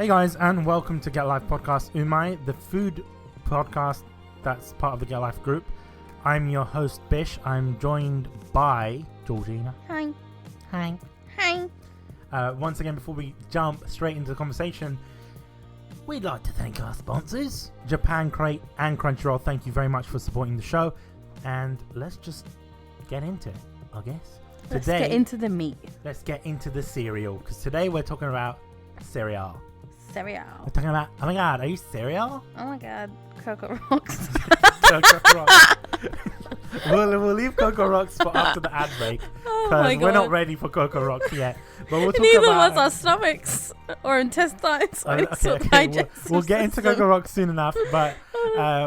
Hey guys, and welcome to Get Life Podcast Umai, the food podcast that's part of the Get Life group. I'm your host Bish. I'm joined by Georgina. Hi. Hi. Hi. Once again, before we jump straight into the conversation, we'd like to thank our sponsors, Japan Crate and Crunchyroll. Thank you very much for supporting the show. And let's just get into it, I guess. Let's get into the meat. Let's get into the cereal, because today we're talking about cereal. We're talking about, oh my god, are you cereal? Oh my god, Cocoa Rocks. Cocoa Rocks. we'll leave Cocoa Rocks for after the ad break, because we're not ready for Cocoa Rocks yet. But we'll talk Neither about was our stomachs or intestines. We'll get into Cocoa Rocks soon enough, but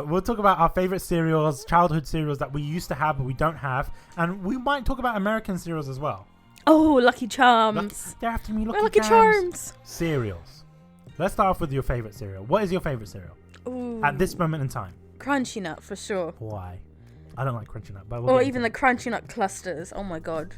we'll talk about our favorite cereals, childhood cereals that we used to have but we don't have, and we might talk about American cereals as well. Oh, Lucky Charms. They're after me, Lucky Charms. Cereals. Let's start off with your favorite cereal. What is your favorite cereal? Ooh. At this moment in time? Crunchy Nut for sure. Why? I don't like Crunchy Nut, but or even the Crunchy Nut clusters. Oh my god.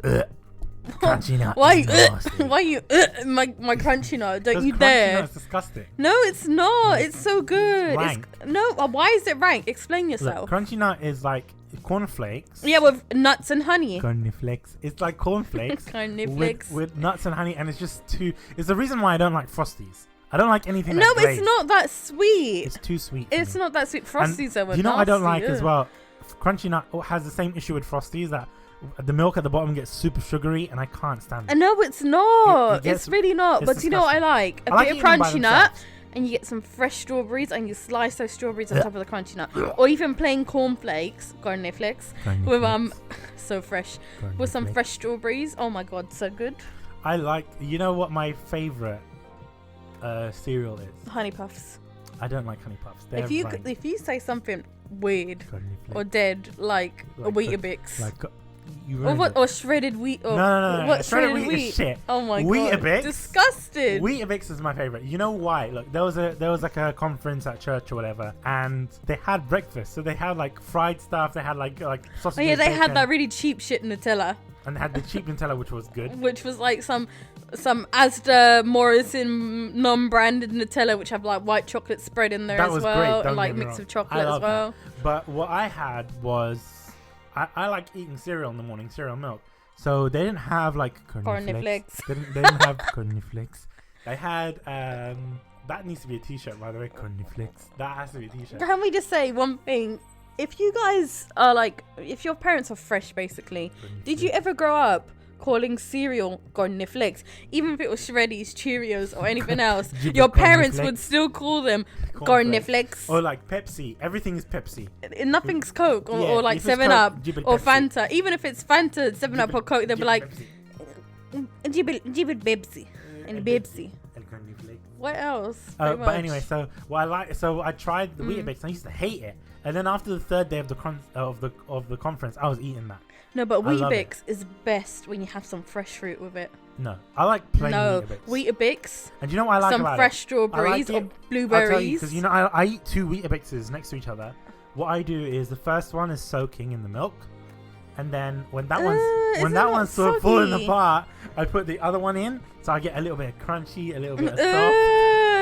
Crunchy Nut. Why you my Crunchy Nut? Don't you dare. Crunchy Nut is disgusting. No, it's not. It's so good. Rank. Why is it rank? Explain yourself. Look, Crunchy Nut is like cornflakes. Yeah, with nuts and honey. Cornflakes. It's like cornflakes. Cornflakes. With nuts and honey, and it's just too... It's the reason why I don't like Frosties. I don't like anything No, that's it's not that sweet. It's too sweet. It's not that sweet. Frosties are you know what I don't like as well? Crunchy Nut has the same issue with Frosties, that the milk at the bottom gets super sugary, and I can't stand it. No, it's not. It's really not. But you know what I like? A bit of Crunchy Nut, and you get some fresh strawberries, and you slice those strawberries on top of the Crunchy Nut. Or even plain cornflakes, cornflakes, with so fresh, with some fresh strawberries. Oh my god, so good. I like... You know what my favorite cereal is? Honey Puffs. I don't like Honey Puffs. If you say something weird or dead, like a Weetabix, or shredded wheat, or no, what shredded wheat is shit. Oh my Weetabix, god, disgusted. Weetabix is my favorite. You know why? Look, there was like a conference at church or whatever, and they had breakfast. So they had like fried stuff. They had like sausage. Oh yeah, they had that really cheap shit Nutella. And they had the cheap Nutella, which was good. Which was like some Asda Morrison non-branded Nutella, which have like white chocolate spread in there as well, and like mix of chocolate as well. But what I had was, I like eating cereal in the morning, cereal milk. So they didn't have like cornflakes. They didn't have cornflakes. They had that needs to be a t-shirt, by the way. Cornflakes. That has to be a t-shirt. Can we just say one thing? If you guys are like, if your parents are fresh, basically, did you ever grow up calling cereal cornflakes? Even if it was Shreddies, Cheerios, or anything else, your parents would still call them cornflakes. Or like Pepsi. Everything is Pepsi. Nothing's Coke or like 7-Up or Fanta. Even if it's Fanta, 7-Up or Coke, they'll be like, Jibble Bebsi and Bebsi. What else? But anyway, so I tried the Weetabix. I used to hate it, and then after the third day of the conference, I was eating that. No, but Weetabix is best when you have some fresh fruit with it. No, I like plain Weetabix. Weetabix. And do you know what I like about it? Some fresh strawberries or blueberries. Because I eat 2 Weetabixes next to each other. What I do is the first one is soaking in the milk, and then when that one's sort of falling apart, I put the other one in, so I get a little bit of crunchy, a little bit of soft.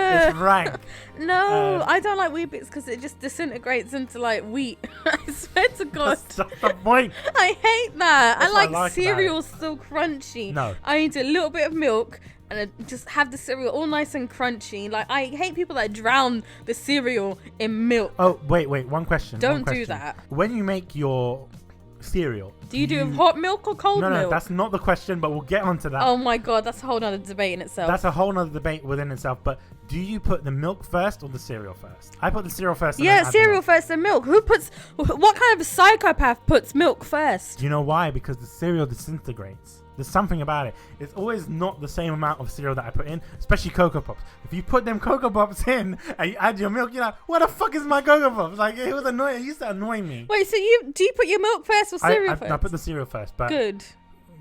It's rank. No, I don't like Weetabix because it just disintegrates into like wheat. I swear to God. That's the point. I hate that. I like cereal still crunchy. No. I need a little bit of milk and I just have the cereal all nice and crunchy. Like, I hate people that drown the cereal in milk. Oh, wait. One question. Don't do that. When you make your cereal, do you do hot milk or cold milk? No, that's not the question, but we'll get onto that. Oh my god, that's a whole nother debate in itself. That's a whole nother debate within itself. But do you put the milk first or the cereal first? I put the cereal first. Yeah, cereal first and milk. What kind of a psychopath puts milk first? Do you know why? Because the cereal disintegrates. There's something about it. It's always not the same amount of cereal that I put in, especially Cocoa Pops. If you put them Cocoa Pops in and you add your milk, you're like, what the fuck is my Cocoa Pops? Like, it was annoying. It used to annoy me. Wait, so do you put your milk first or cereal first? I put the cereal first. But good.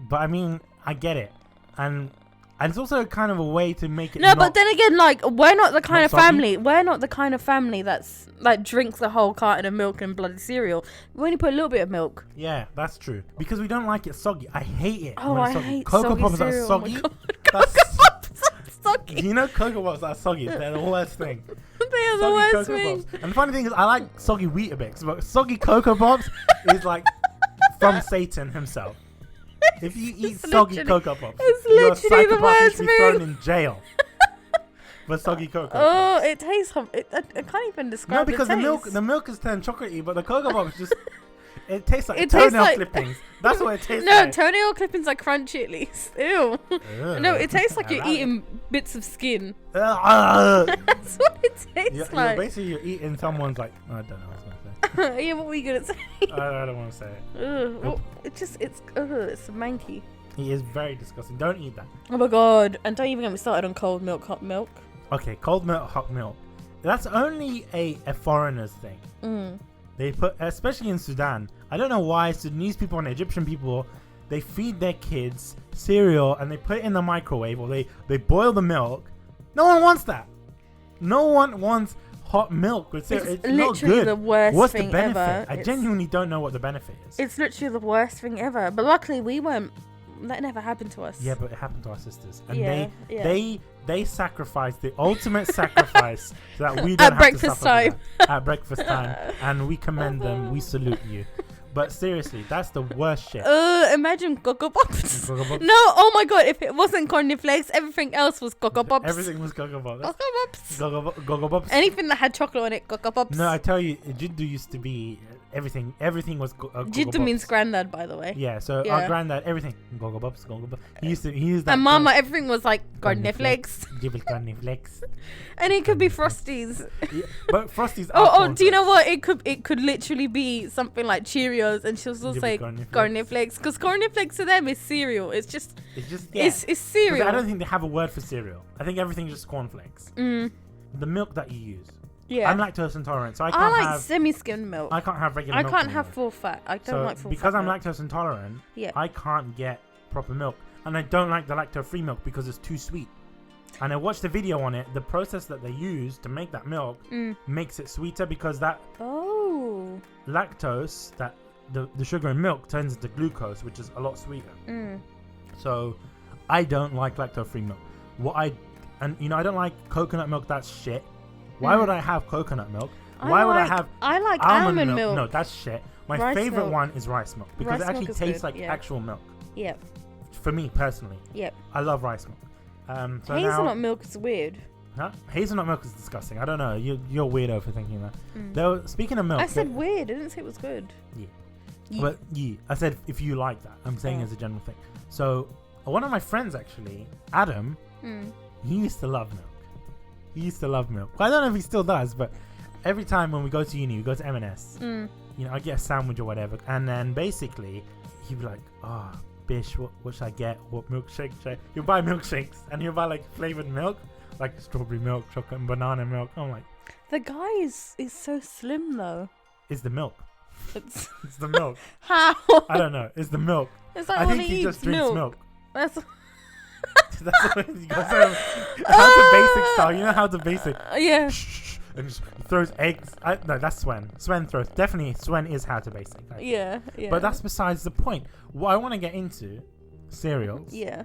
But I mean, I get it. And it's also kind of a way to make it. No, but then again, like, we're not the kind of family. We're not the kind of family that's like drinks the whole carton of milk and bloody cereal. We only put a little bit of milk. Yeah, that's true. Because we don't like it soggy. I hate it. Oh, I hate Cocoa soggy Pops cereal. are soggy. Oh my God. Cocoa Pops are soggy. You know Cocoa Pops are soggy. They're the worst thing. They are the worst thing. Pops. And the funny thing is, I like soggy Weetabix, but soggy Cocoa Pops is like from Satan himself. If you eat soggy Cocoa Pops, you're a psychopath. You should be thrown in jail. But soggy Cocoa Pops. Oh, it tastes. I can't even describe. No, because the taste. the milk is turned chocolatey, but the Cocoa Pops just. It tastes like toenail clippings. That's what it tastes like. No, toenail clippings are crunchy at least. Ew. No, it tastes like you're eating bits of skin. That's what it tastes like. You're eating someone's like, I don't know what I was going to say. Yeah, what were you going to say? I don't want to say it. Well, it's manky. It is very disgusting. Don't eat that. Oh my god. And don't even get me started on cold milk, hot milk. Okay, cold milk, hot milk. That's only a foreigner's thing. They put, especially in Sudan, I don't know why Sudanese people and Egyptian people, they feed their kids cereal and they put it in the microwave, or they boil the milk. No one wants that. No one wants hot milk with cereal. It's literally not good. The worst What's thing the benefit? ever. I genuinely don't know what the benefit is. It's literally the worst thing ever. But luckily we weren't. That never happened to us. Yeah, but it happened to our sisters, and they sacrificed the ultimate sacrifice so that we don't have to suffer at breakfast time, and we commend them. We salute you. But seriously, that's the worst shit. Imagine Cocoa Pops. No, oh my god, if it wasn't cornflakes, everything else was Cocoa Pops. Everything was Cocoa Pops. Cocoa Pops. Cocoa Pops. Anything that had chocolate on it, Cocoa Pops. No, I tell you, Jiddu used to be everything. Everything was Cocoa Pops. Jiddu means granddad, by the way. Yeah, so our granddad, everything Cocoa Pops, Cocoa Pops. He used that. And Mama, everything was like cornflakes. Cornflakes. And it could be Frosties. Yeah, but Frosties. Oh, do you know what? It could literally be something like Cheerios, and she'll still say cornflakes, because cornflakes to them is cereal. It's just it's cereal. I don't think they have a word for cereal. I think everything's just cornflakes. The milk that you use. Yeah. I'm lactose intolerant, so I can't have semi-skimmed milk. I can't have regular milk. I can't have full fat. I don't like full fat. Because I'm lactose intolerant, I can't get proper milk, and I don't like the lactose-free milk because it's too sweet. And I watched a video on it. The process that they use to make that milk makes it sweeter, because that lactose, that the sugar in milk, turns into glucose, which is a lot sweeter. So I don't like lactose-free milk. I don't like coconut milk. That's shit. Why would I have coconut milk? Why would I have almond milk? No, that's shit. My favorite one is rice milk, because it actually tastes like actual milk. Yep. For me personally. Yep. I love rice milk. So hazelnut milk is weird. Huh? Hazelnut milk is disgusting. I don't know. You're weirdo for thinking that. Though, speaking of milk, I said weird. I didn't say it was good. Yeah. But I said if you like that. I'm saying as a general thing. So one of my friends, actually, Adam, he used to love milk. He used to love milk. Well, I don't know if he still does, but every time when we go to uni, we go to M&S. I get a sandwich or whatever, and then basically he'd be like, Bish, what should I get? What milkshake should I? He'll buy milkshakes, and he'll buy like flavored milk, like strawberry milk, chocolate, and banana milk. I'm like, the guy is so slim though. It's the milk. It's the milk. How? I don't know. It's the milk. I think he just drinks milk. That's what he goes how to basic style. You know how to basic. Yeah. And just throws eggs. No, that's Swen. Swen throws. Definitely, Swen is how to basic. Yeah. But that's besides the point. What I want to get into, cereals. Yeah.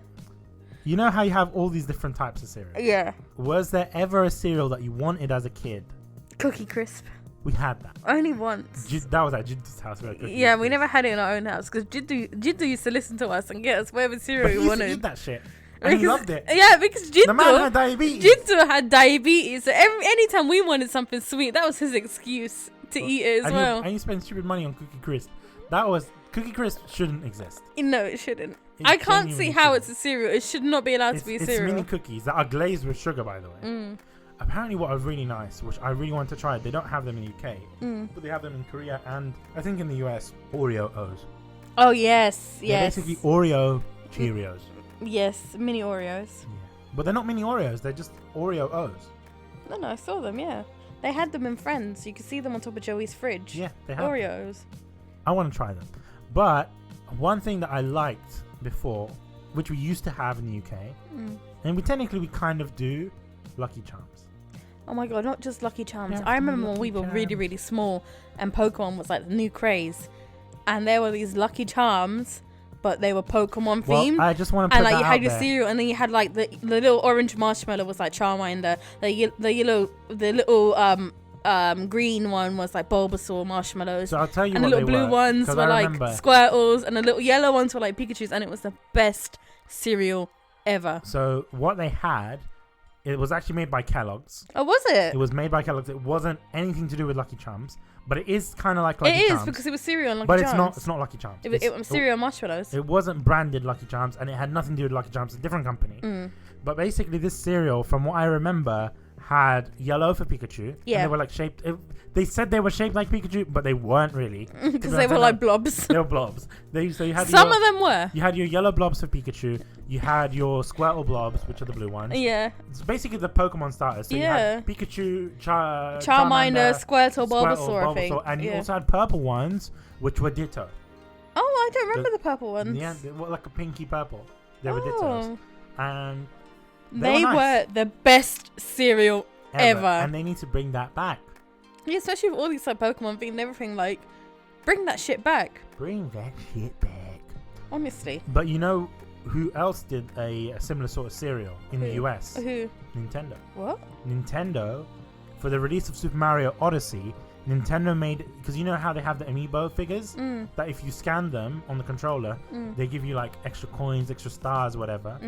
You know how you have all these different types of cereal? Yeah. Was there ever a cereal that you wanted as a kid? Cookie Crisp. We had that. Only once. That was at Jiddu's house. Yeah, we never had it in our own house, because Jiddu used to listen to us and get us whatever cereal we wanted. He used to eat that shit. And he loved it. Yeah, because Jiddu... The man had diabetes. Jiddu had diabetes. So anytime we wanted something sweet, that was his excuse to eat it as well. And you spend stupid money on Cookie Crisp. Cookie Crisp shouldn't exist. No, it shouldn't. I can't see how it's a cereal. It should not be allowed to be a cereal. It's mini cookies that are glazed with sugar, by the way. Apparently what are really nice, which I really want to try, they don't have them in the UK, but they have them in Korea and I think in the US, Oreo O's. Oh, yes. They're basically Oreo Cheerios. Yes, mini Oreos. Yeah. But they're not mini Oreos, they're just Oreo O's. No, I saw them, yeah. They had them in Friends. You could see them on top of Joey's fridge. Yeah, they have Oreos. I want to try them. But one thing that I liked before, which we used to have in the UK, and we kind of do, Lucky Charms. Oh my god, not just Lucky Charms. I remember when we were really, really small and Pokemon was like the new craze. And there were these Lucky Charms but they were Pokemon themed. Well, I just want to put and like you had your there. cereal, and then you had like the little orange marshmallow was like Charmander. The little green one was like Bulbasaur marshmallows. So I'll tell you and what the little they blue were, ones were like Squirtles, and the little yellow ones were like Pikachu's, and it was the best cereal ever. So what they had, it was actually made by Kellogg's. Oh, was it? It was made by Kellogg's. It wasn't anything to do with Lucky Charms, but it is kind of like Lucky Charms. It is because it was cereal and Lucky but Charms. it's not Lucky Charms. It was cereal marshmallows. It wasn't branded Lucky Charms, and it had nothing to do with Lucky Charms. It's a different company. But basically, this cereal, from what I remember, had yellow for Pikachu. Yeah. And they were like shaped. They said they were shaped like Pikachu, but they weren't really. Because they were like blobs. They were blobs. So you had Some of them were. You had your yellow blobs for Pikachu. You had your Squirtle blobs, which are the blue ones. Yeah. It's basically the Pokemon starters. So you had Pikachu, Charmander, Squirtle, Bulbasaur, I think. And you also had purple ones, which were Ditto. Oh, I don't remember the purple ones. Yeah, they were like a pinky purple. They were Dittos. And they were the best cereal ever. And they need to bring that back. Yeah, especially with all these like Pokemon themed and everything. Like, bring that shit back. Bring that shit back. Honestly. But you know who else did a similar sort of cereal in the US? Who? Nintendo. What? Nintendo, for the release of Super Mario Odyssey, Nintendo made, because you know how they have the amiibo figures, that if you scan them on the controller, they give you like extra coins, extra stars, whatever,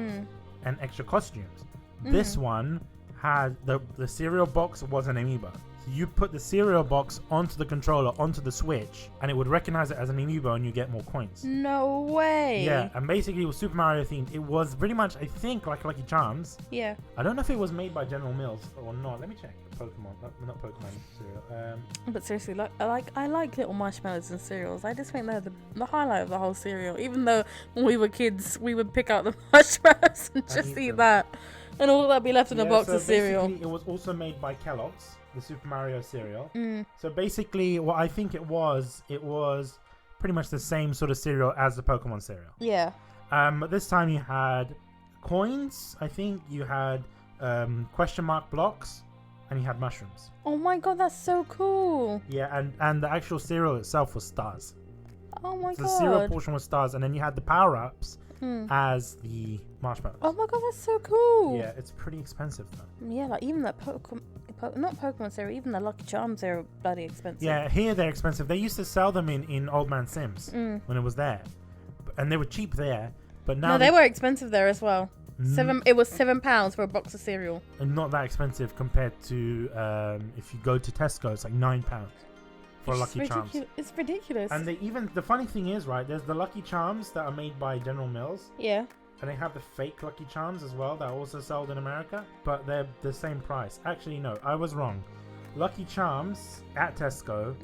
and extra costumes. This one had the cereal box was an amiibo. So you put the cereal box onto the controller, onto the Switch, and it would recognize it as an amiibo, and you get more coins. No way. Yeah, and basically it was Super Mario themed. It was pretty much, I think, like Lucky Charms. Yeah. I don't know if it was made by General Mills or not. Let me check. Pokemon, not Pokemon cereal. But seriously, I like little marshmallows and cereals. I just think they're the highlight of the whole cereal. Even though when we were kids, we would pick out the marshmallows and just eat that, and all that'd be left in a box of cereal. It was also made by Kellogg's, the Super Mario cereal. So basically, what I think it was pretty much the same sort of cereal as the Pokemon cereal. Yeah. But this time you had coins. I think you had question mark blocks. And you had mushrooms. Oh my god, that's so cool. Yeah, and the actual cereal itself was stars. Oh my god. The cereal portion was stars, and then you had the power-ups as the marshmallows. Oh my god, that's so cool. Yeah, it's pretty expensive though. Yeah, like even that not Pokemon cereal, even the Lucky Charms are bloody expensive. Yeah, here they're expensive. They used to sell them in Old Man Sims when it was there. And they were cheap there. But now they were expensive there as well. It was £7 for a box of cereal. And not that expensive compared to if you go to Tesco, it's like £9 for Lucky Charms. It's ridiculous. And the funny thing is, right, there's the Lucky Charms that are made by General Mills. Yeah. And they have the fake Lucky Charms as well that are also sold in America, but they're the same price. Actually, no, I was wrong. Lucky Charms at Tesco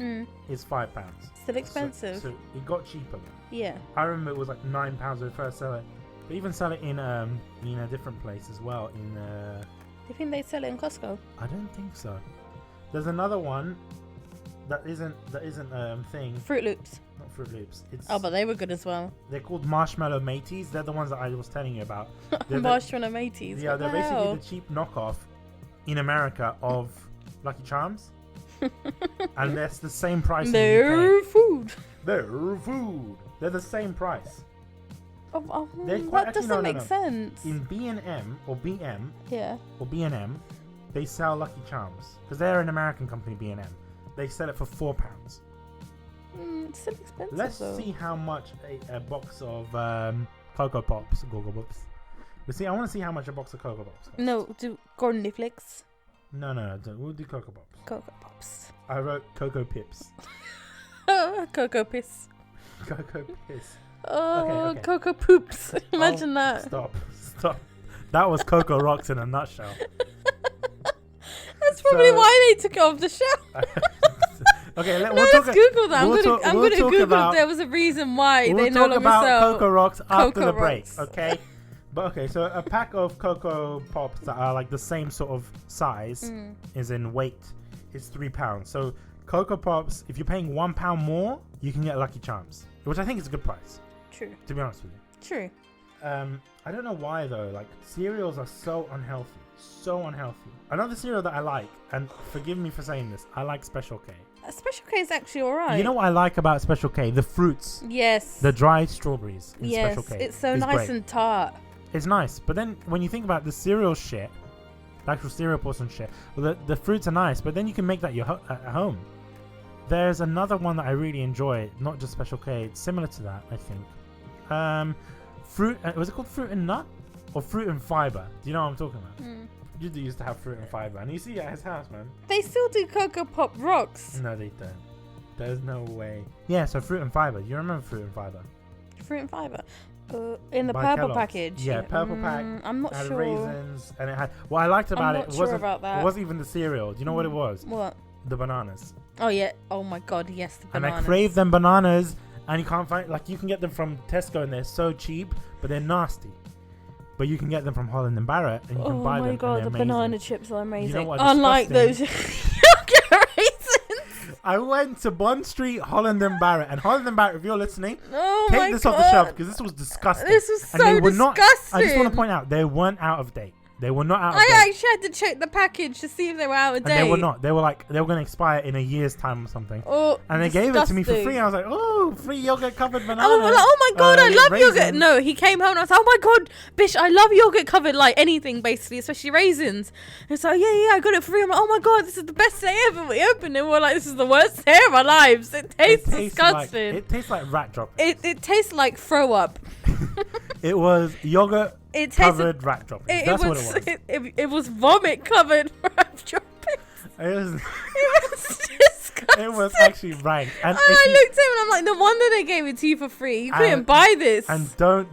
is £5. Still expensive. So it got cheaper. Yeah. I remember it was like £9 when they first sell it. They even sell it in a different place as well. Do you think they sell it in Costco? I don't think so. There's another one that isn't thing. Fruit Loops. Not Fruit Loops. But they were good as well. They're called Marshmallow Mateys. They're the ones that I was telling you about. Marshmallow Mateys. Yeah, they're basically the cheap knockoff in America of Lucky Charms. And that's the same price. They're food. They're food. They're the same price. That doesn't make sense. In B&M or BM, or B&M, they sell Lucky Charms because they're an American company. B&M, they sell it for £4. It's still expensive. Let's see how much a box of Cocoa Pops, Google Pops. Let's see. I want to see how much a box of Cocoa Pops costs. No, do cornflakes. No. We'll do Cocoa Pops. Cocoa Pops. I wrote Cocoa Pips. Cocoa Piss. Cocoa Piss. Oh, okay. Cocoa Poops. Imagine that. Stop. That was Cocoa Rocks in a nutshell. That's probably why they took it off the show. Okay, let's Google that. I'm going to Google if there was a reason why they no longer sell. We'll talk about Cocoa Rocks after the break, Rocks. okay? So a pack of Cocoa Pops that are like the same sort of size, is in weight, is £3. So Cocoa Pops, if you're paying £1 more, you can get Lucky Charms, which I think is a good price. True. To be honest with you. True. I don't know why though. Like cereals are so unhealthy. So unhealthy. Another cereal that I like, and forgive me for saying this, I like Special K. Special K is actually alright. You know what I like about Special K? The fruits. Yes. The dried strawberries in yes, Special K. It's so nice great. And tart. It's nice, but then when you think about the cereal shit, the actual cereal portion shit, well, the fruits are nice, but then you can make that at home. There's another one that I really enjoy, not just Special K, it's similar to that, I think. Fruit, was it called Fruit and Nut? Or Fruit and Fiber? Do you know what I'm talking about? You used to have Fruit and Fiber, and you see it at his house, man. They still do Cocoa Pop Rocks. No, they don't. There's no way. Yeah, so Fruit and Fiber. You remember Fruit and Fiber? Fruit and Fiber. In the By purple Kellogg's. package. Yeah, purple pack. I'm not had sure. Raisins, and it had. What I liked about it wasn't. It wasn't even the cereal. Do you know what it was? What? The bananas. Oh yeah. Oh my God. Yes, the bananas. And I crave them bananas, and you can't find. Like, you can get them from Tesco, and they're so cheap, but they're nasty. But you can get them from Holland and Barrett, and you can buy them. Oh my God, the banana chips are amazing. You know what? Unlike those yogurt raisins. I went to Bond Street, Holland and Barrett, and Holland and Barrett, if you're listening, take this God. off the shelf because this was disgusting. This was so disgusting. I just want to point out they weren't out of date. They were not out of date. I actually had to check the package to see if they were out of date. And they were not. They were going to expire in a year's time or something. Oh, and they gave it to me for free. I was like, oh, free yogurt covered banana. I was like, oh my God, I love yogurt. No, he came home and I was like, oh my God, Bish, I love yogurt covered, like anything basically, especially raisins. And it's like, yeah, I got it for free. I'm like, oh my God, this is the best day ever. We opened it and we're like, this is the worst day of our lives. It tastes disgusting. It tastes like rat droppings. It tastes like throw up. It was yogurt covered rat droppings. That's what it was. It was vomit covered rat droppings. It was disgusting. It was actually rank. And I looked at him and I'm like, no wonder they gave it to you for free. You couldn't buy this. And don't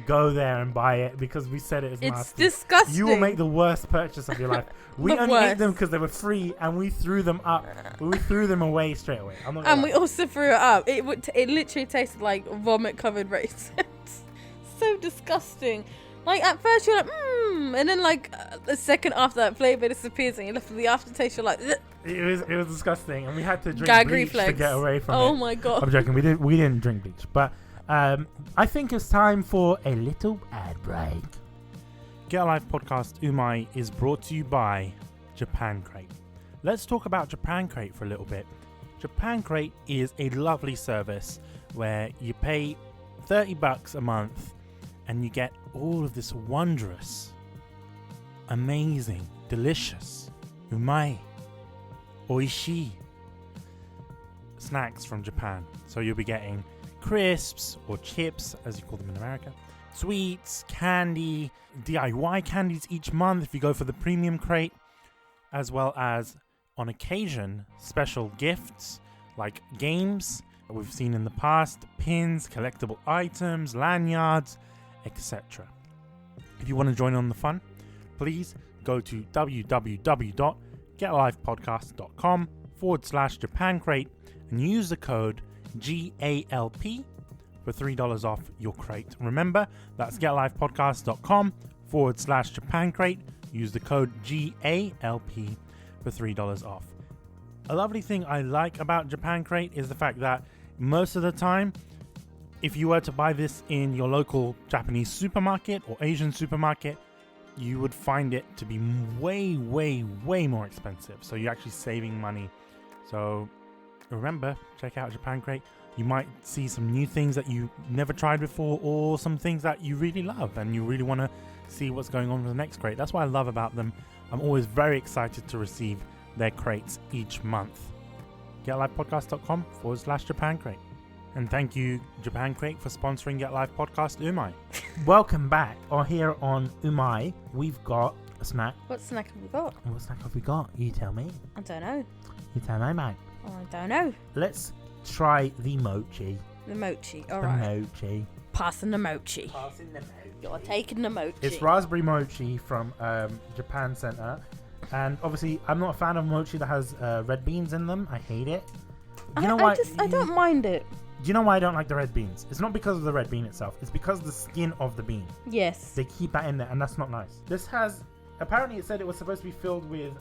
go there and buy it because we said it is nasty. It's disgusting. You will make the worst purchase of your life. We only ate them because they were free and we threw them up. We threw them away straight away. And we also threw it up. It literally tasted like vomit covered raisins. So disgusting. Like, at first you're like, and then like a second after that flavor disappears and you're left with the aftertaste, you're like, ugh. It was disgusting, and we had to drink gag bleach reflex. to get away from it. Oh my God. I'm joking. We didn't drink bleach, but I think it's time for a little ad break. Get Alive podcast Umai is brought to you by Japan Crate. Let's talk about Japan Crate for a little bit. Japan Crate is a lovely service where you pay $30 a month and you get all of this wondrous, amazing, delicious, umai, oishii snacks from Japan. So you'll be getting crisps or chips, as you call them in America, sweets, candy, DIY candies each month if you go for the premium crate, as well as, on occasion, special gifts like games that we've seen in the past, pins, collectible items, lanyards, etc. If you want to join on the fun, please go to www.getalivepodcast.com/Japan Crate and use the code GALP for $3 off your crate. Remember, that's getalivepodcast.com/Japan Crate. Use the code GALP for $3 off. A lovely thing I like about Japan Crate is the fact that most of the time, if you were to buy this in your local Japanese supermarket or Asian supermarket, you would find it to be way, way, way more expensive. So you're actually saving money. So remember, check out Japan Crate. You might see some new things that you never tried before, or some things that you really love and you really want to see what's going on with the next crate. That's what I love about them. I'm always very excited to receive their crates each month. GetLivePodcast.com/Japan Crate. And thank you, Japan Crate, for sponsoring Get Live Podcast Umai. Welcome back. Here on Umai, we've got a snack. What snack have we got? What snack have we got? You tell me. I don't know. You tell me, mate. I don't know. Let's try the mochi. The mochi. All right. The mochi. Passing the mochi. Passing the mochi. You're taking the mochi. It's raspberry mochi from Japan Center. And obviously, I'm not a fan of mochi that has red beans in them. I hate it. You know why? I don't mind it. Do you know why I don't like the red beans? It's not because of the red bean itself. It's because of the skin of the bean. Yes. They keep that in there, and that's not nice. This has... Apparently, it said it was supposed to be filled with...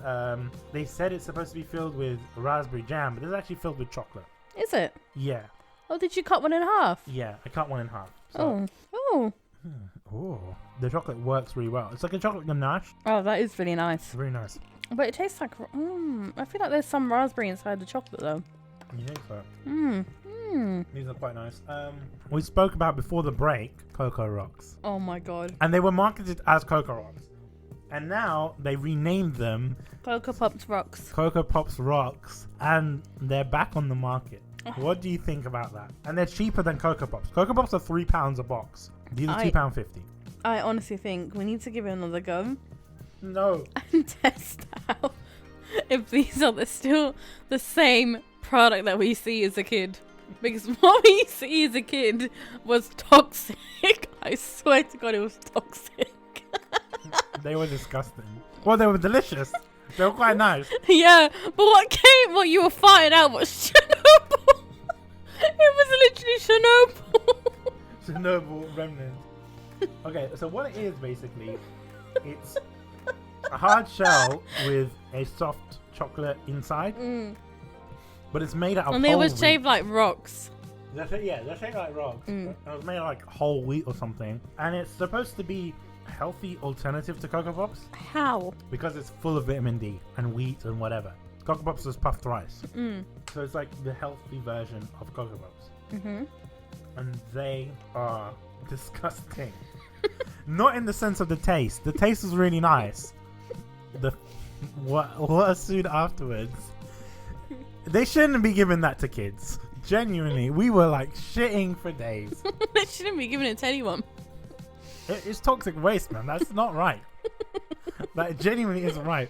they said it's supposed to be filled with raspberry jam, but it's actually filled with chocolate. Is it? Yeah. Oh, did you cut one in half? Yeah, I cut one in half. So. Oh. Oh, the chocolate works really well. It's like a chocolate ganache. Oh, that is really nice. It's very nice. But it tastes like... I feel like there's some raspberry inside the chocolate, though. You think so? These are quite nice. We spoke about before the break Cocoa Rocks. Oh my god. And they were marketed as Cocoa Rocks. And now they renamed them Cocoa Pops Rocks. Cocoa Pops Rocks. And they're back on the market. What do you think about that? And they're cheaper than Cocoa Pops. Cocoa Pops are £3 a box. These are £2.50. I honestly think we need to give it another go. No. And test out if these are still the same product that we see as a kid. Because what we see as a kid was toxic. I swear to God, it was toxic. They were disgusting. Well, they were delicious. They were quite nice. Yeah, but what you were fighting out was Chernobyl. It was literally Chernobyl. Chernobyl remnant. Okay, so what it is basically, it's a hard shell with a soft chocolate inside. But it's made out of and whole they were shaped wheat. like rocks. They're shaped like rocks. And it was made of like whole wheat or something. And it's supposed to be a healthy alternative to Cocoa Pops. How? Because it's full of vitamin D and wheat and whatever. Cocoa Pops is puffed rice. So it's like the healthy version of Cocoa Pops. And they are disgusting. Not in the sense of the taste. The taste is really nice. What ensued afterwards... They shouldn't be giving that to kids. Genuinely, we were like shitting for days. They shouldn't be giving it to anyone. It's toxic waste, man. That's not right. That genuinely isn't right.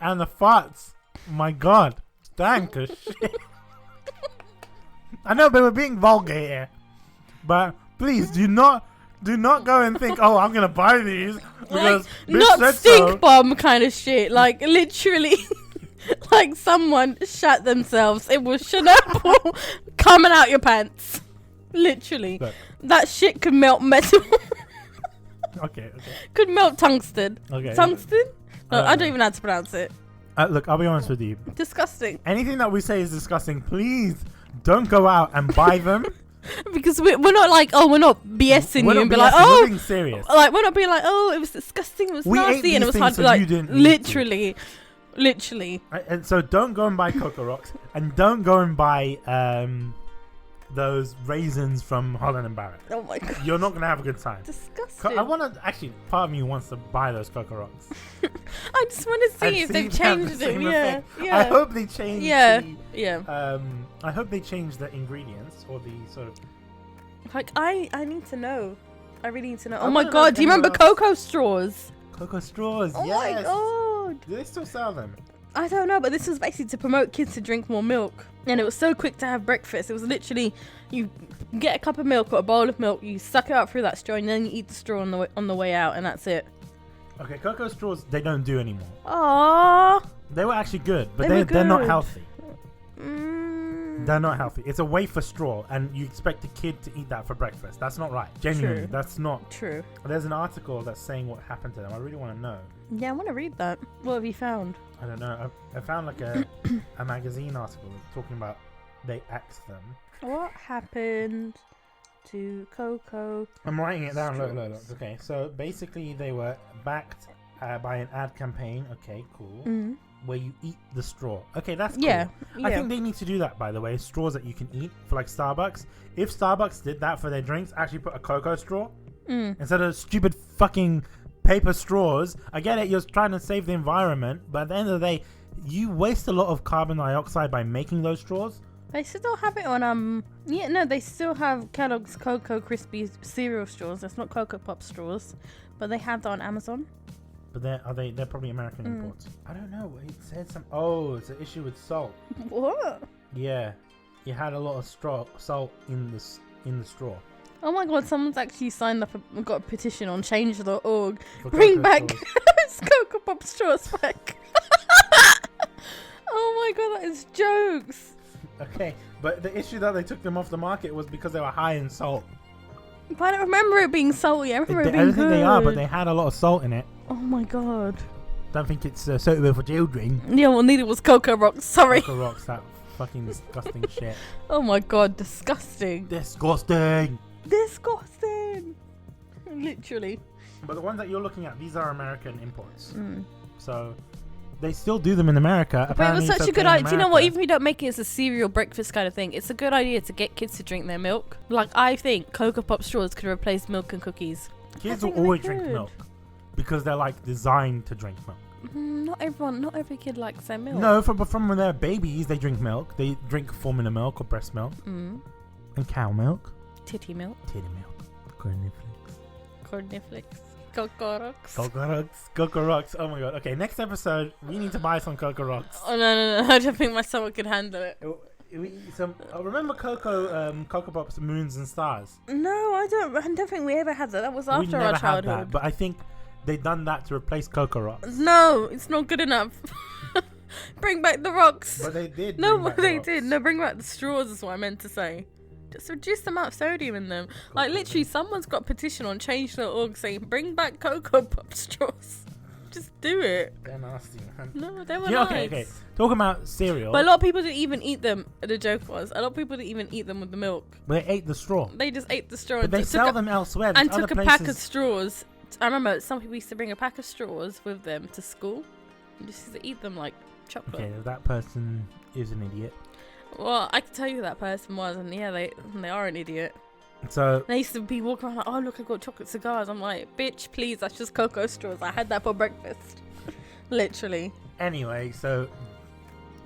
And the farts, my God, stank of shit. I know they were being vulgar here, but please do not go and think, oh, I'm gonna buy these because like, not stink bomb kind of shit. Like literally. Like someone shat themselves. It was Chernobyl coming out your pants. Literally. Look. That shit could melt metal. Okay. Could melt tungsten. Okay. Tungsten? No, I don't even know how to pronounce it. Look, I'll be honest with you. Disgusting. Anything that we say is disgusting. Please don't go out and buy them. Because we're not like, we're not BSing you and be like, we're being serious. Like, we're not being like, it was disgusting, it was nasty, and it was hard to like, literally. And so don't go and buy Cocoa Rocks and don't go and buy those raisins from Holland and Barrett. Oh my God. You're not going to have a good time. Disgusting. I want to actually, part of me wants to buy those Cocoa Rocks. I just want to see if they've changed them. Yeah. I hope they change. I hope they change the ingredients or the sort of. Like I need to know. I really need to know. Oh my God! Do you remember cocoa straws? Cocoa straws. Oh yes. my God! Do they still sell them? I don't know, but this was basically to promote kids to drink more milk. And it was so quick to have breakfast. It was literally, you get a cup of milk or a bowl of milk, you suck it out through that straw, and then you eat the straw on the way out, and that's it. Okay, cocoa straws, they don't do anymore. Aww. They were actually good, but they're not healthy. They're not healthy. It's a wafer straw, and you expect a kid to eat that for breakfast. That's not right. Genuinely, True. That's not true. There's an article that's saying what happened to them. I really want to know. Yeah, I want to read that. What have you found? I don't know. I found like a magazine article talking about they axed them. What happened to cocoa? I'm writing it down. Look. Okay, so basically they were backed by an ad campaign. Okay, cool. Where you eat the straw. Okay, that's cool. Yeah. I think they need to do that, by the way. Straws that you can eat for like Starbucks. If Starbucks did that for their drinks, actually put a cocoa straw instead of stupid fucking paper straws. I get it, you're trying to save the environment, but at the end of the day, you waste a lot of carbon dioxide by making those straws. They still have it on they still have Kellogg's Cocoa Crispy cereal straws. That's not Cocoa Pop straws, but they have that on Amazon. But they're probably American imports. I don't know. It said some. Oh, it's an issue with salt. What? Yeah, you had a lot of salt in the straw. Oh my God! Someone's actually signed up and got a petition on change.org. Bring back Cocoa Pop straws back. Oh my God, that is jokes. Okay, but the issue that they took them off the market was because they were high in salt. But I don't remember it being salty. I remember it being I don't good. think they are, but they had a lot of salt in it. Oh my God. Don't think it's suitable for children. Yeah, well, neither was Cocoa Rocks. Sorry. Cocoa Rocks, that fucking disgusting shit. Oh my God, disgusting. Disgusting. Disgusting. Literally. But the ones that you're looking at, these are American imports. So they still do them in America. But it was such a good idea. Do you know what? Even if you don't make it as a cereal breakfast kind of thing, it's a good idea to get kids to drink their milk. Like, I think Cocoa Pop straws could replace milk and cookies. Kids will always drink milk because they're like designed to drink milk. Not every kid likes their milk. No, from when they're babies, they drink milk. They drink formula milk or breast milk. And cow milk. Titty milk. Cornflakes. Cocoa Rocks. Oh my god. Okay, next episode, we need to buy some Cocoa Rocks. Oh, no. I don't think my stomach could handle it. Remember Cocoa Pops, Moons and Stars? No, I don't think we ever had that. That was after our childhood. Had that, but I think they done that to replace Cocoa Rocks. No, it's not good enough. Bring back the rocks. But they did. No, they did. No, bring back the straws is what I meant to say. Just reduce the amount of sodium in them. Like, literally, someone's got a petition on change.org saying, bring back Cocoa Pop straws. Just do it. They're nasty, man. No, they were nice. Okay. Talking about cereal. But a lot of people didn't even eat them. The joke was, a lot of people didn't even eat them with the milk. But they ate the straw. They just ate the straw. But they sell them elsewhere. And took a pack of straws. I remember some people used to bring a pack of straws with them to school. And just used to eat them like chocolate. Okay, that person is an idiot. Well, I can tell you who that person was, and yeah, they are an idiot. So they used to be walking around like, oh look, I got chocolate cigars. I'm like, bitch, please, that's just cocoa straws. I had that for breakfast. Literally. Anyway, so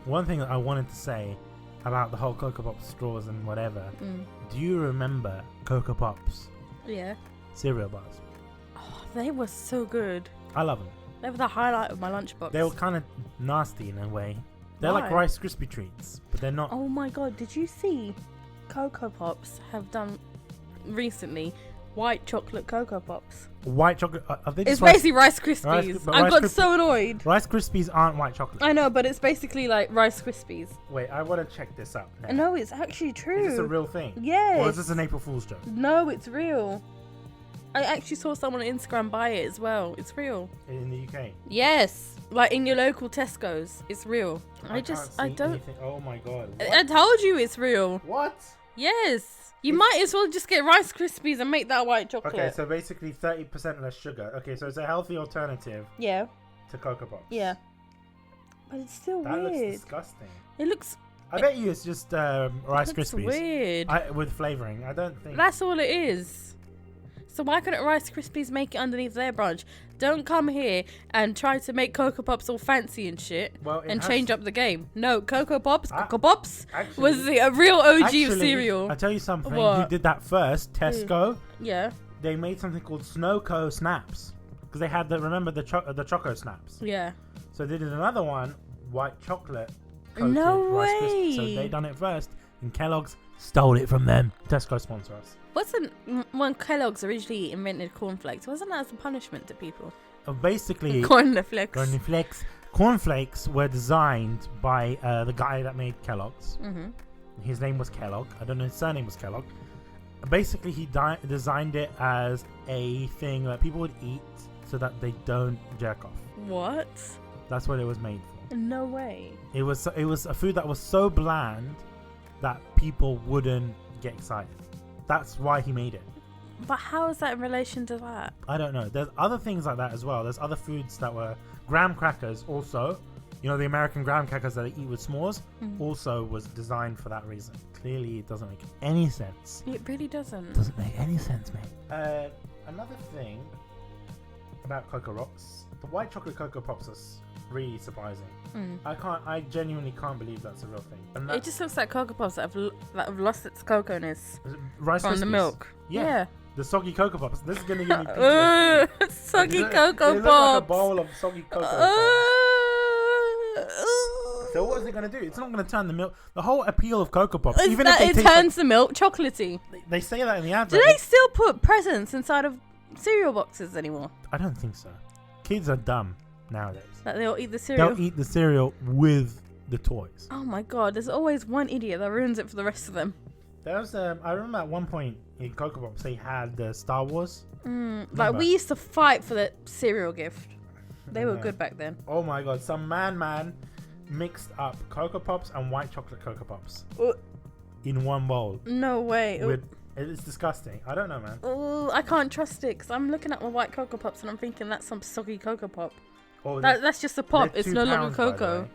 one thing that I wanted to say about the whole Cocoa Pop straws and whatever. Do you remember Cocoa Pops? Yeah. Cereal bars. Oh, they were so good. I love them. They were the highlight of my lunchbox. They were kind of nasty in a way. They're like Rice Krispie treats, but they're not. Oh my god, did you see Cocoa Pops have done recently white chocolate Cocoa Pops? White chocolate? Are they just it's basically Rice Krispies. I got so annoyed. Rice Krispies aren't white chocolate. I know, but it's basically like Rice Krispies. Wait, I want to check this out now. No, it's actually true. Is this a real thing? Yes. Or is this an April Fool's joke? No, it's real. I actually saw someone on Instagram buy it as well. It's real. In the UK? Yes. Like in your local Tesco's. It's real. I don't. Anything. Oh my god. I told you it's real. What? Yes. You might as well just get Rice Krispies and make that white chocolate. Okay, so basically 30% less sugar. Okay, so it's a healthy alternative. Yeah. To Cocoa Pops. Yeah. But it's still weird. That looks disgusting. It looks. I bet you it's just Rice Krispies. Weird. With flavouring. I don't think. That's all it is. So why couldn't Rice Krispies make it underneath their branch? Don't come here and try to make Cocoa Pops all fancy and shit and change up the game. No, Cocoa Pops was a real OG of cereal. I'll tell you something. Who did that first? Tesco. Yeah. They made something called Snowco Snaps. Because they had the Choco Snaps. Yeah. So they did another one, white chocolate. No Rice way. Krispies. So they done it first. And Kellogg's stole it from them. Tesco sponsor us. When Kellogg's originally invented cornflakes, wasn't that as a punishment to people? Basically, cornflakes. Cornflakes were designed by the guy that made Kellogg's. Mm-hmm. His name was Kellogg. I don't know his surname was Kellogg. Basically, he designed it as a thing that people would eat so that they don't jerk off. What? That's what it was made for. No way. It was a food that was so bland that people wouldn't get excited. That's why he made it. But how is that in relation to that? I don't know. There's other things like that as well. There's other foods that were graham crackers also. You know, the American graham crackers that they eat with s'mores also was designed for that reason. Clearly, it doesn't make any sense. It really doesn't. Doesn't make any sense, mate. Another thing about Cocoa Rocks, the white chocolate Cocoa Pops are really surprising. I genuinely can't believe that's a real thing. And it just looks like Cocoa Pops that have lost its cocoa-ness Rice from Krispies. the milk. Yeah. The soggy Cocoa Pops. This is going to give me PTSD. Soggy Cocoa Pops. Like a bowl of soggy Cocoa Pops. So what is it going to do? It's not going to turn the milk. The whole appeal of Cocoa Pops, even if it turns the milk chocolatey. They say that in the advert. Do they still put presents inside of cereal boxes anymore? I don't think so. Kids are dumb nowadays. Like they'll eat the cereal. They'll eat the cereal with the toys. Oh my god! There's always one idiot that ruins it for the rest of them. There was I remember at one point in Cocoa Pops they had the Star Wars. Like we used to fight for the cereal gift. They were good back then. Oh my god! Some man mixed up Cocoa Pops and white chocolate Cocoa Pops in one bowl. No way. It's disgusting. I don't know, man. Oh, I can't trust it because I'm looking at my white Cocoa Pops and I'm thinking that's some soggy Cocoa Pop. Oh, That's just a pop. It's no longer cocoa.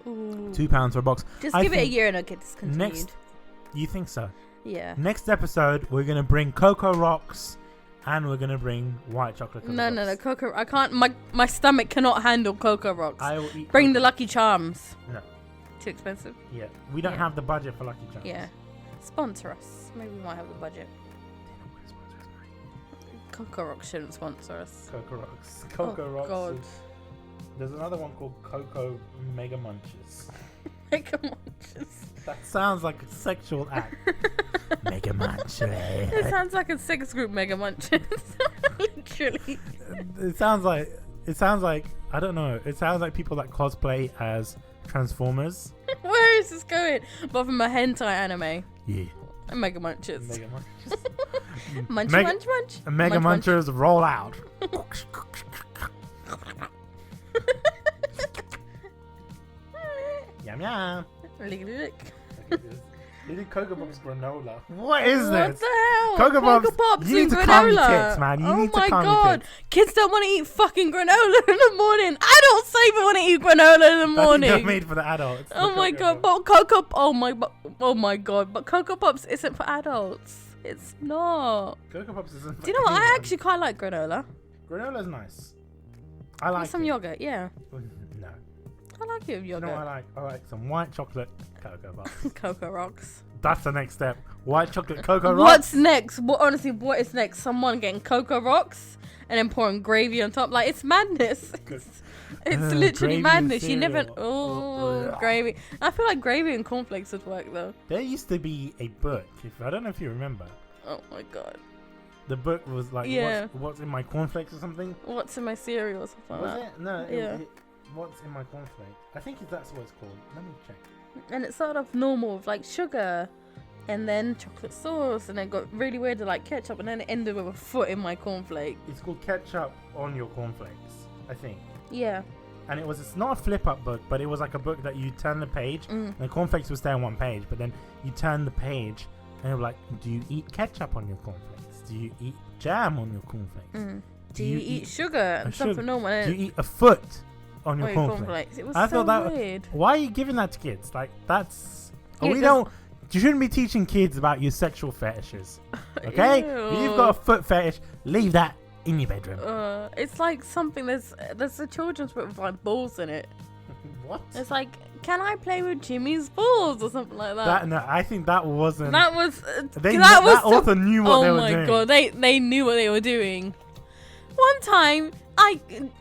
Ooh. £2 for a box. Just give it a year and it'll get discontinued. You think so? Yeah. Next episode, we're going to bring Cocoa Rocks and we're going to bring white chocolate. No. Cocoa. I can't. My stomach cannot handle Cocoa Rocks. I will eat. Bring the Lucky Charms. No. Too expensive. Yeah. We don't have the budget for Lucky Charms. Yeah. Sponsor us. Maybe we might have the budget. Cocoa Rocks shouldn't sponsor us. Cocoa Rocks. Cocoa Rocks. God. There's another one called Cocoa Mega Munches. Mega Munches. That sounds like a sexual act. Mega Munches. It sounds like a sex group, Mega Munches. Literally. It sounds like I don't know. It sounds like people that cosplay as Transformers. Where is this going? But from a hentai anime. Yeah. Mega Munches. Mega Munches. Munch. Mega Munchers roll out. Yum yum. Lick. Little Cocoa Pops granola. What is this? What the hell? Cocoa Pops. You need to calm your tits, man. You need to calm your tits. Kids don't want to eat fucking granola in the morning. Adults don't even want to eat granola in the morning. That's made for the adults. Oh my god. But Cocoa. Oh my god. But Cocoa Pops isn't for adults. It's not. Cocoa Pops isn't. Do you know what? I actually quite like granola. Granola's nice. I like some yogurt. Yeah. No. I like it with yogurt. You know what I like some white chocolate Cocoa Pops. Cocoa Rocks. That's the next step. White chocolate Cocoa Rocks. What's next? Honestly, what is next? Someone getting Cocoa Rocks and then pouring gravy on top. Like, it's madness. It's literally madness. You never. Gravy. I feel like gravy and cornflakes would work though. There used to be a book. I don't know if you remember. Oh my god. The book was like, what's in my cornflakes or something? What's in my cereal or something like that? Was it? No. Yeah. What's in my cornflakes? I think that's what it's called. Let me check. And it started off normal with like sugar and then chocolate sauce and then got really weird to like ketchup and then it ended with a foot in my cornflake. It's called Ketchup on Your Cornflakes, I think. Yeah. And it's not a flip up book, but it was like a book that you turn the page and the cornflakes would stay on one page, but then you turn the page and it was like, do you eat ketchup on your cornflakes? Do you eat jam on your cornflakes? Do you eat sugar and stuff normal? Do you eat a foot on your cornflakes? It was so weird. Why are you giving that to kids? Like, that's... You shouldn't be teaching kids about your sexual fetishes. Okay? If you've got a foot fetish, leave that in your bedroom. It's like something... There's a children's book with like balls in it. What? It's like, can I play with Jimmy's balls or something like that? No, I think that wasn't... That was... that author knew what they were doing. Oh my god, they knew what they were doing. One time...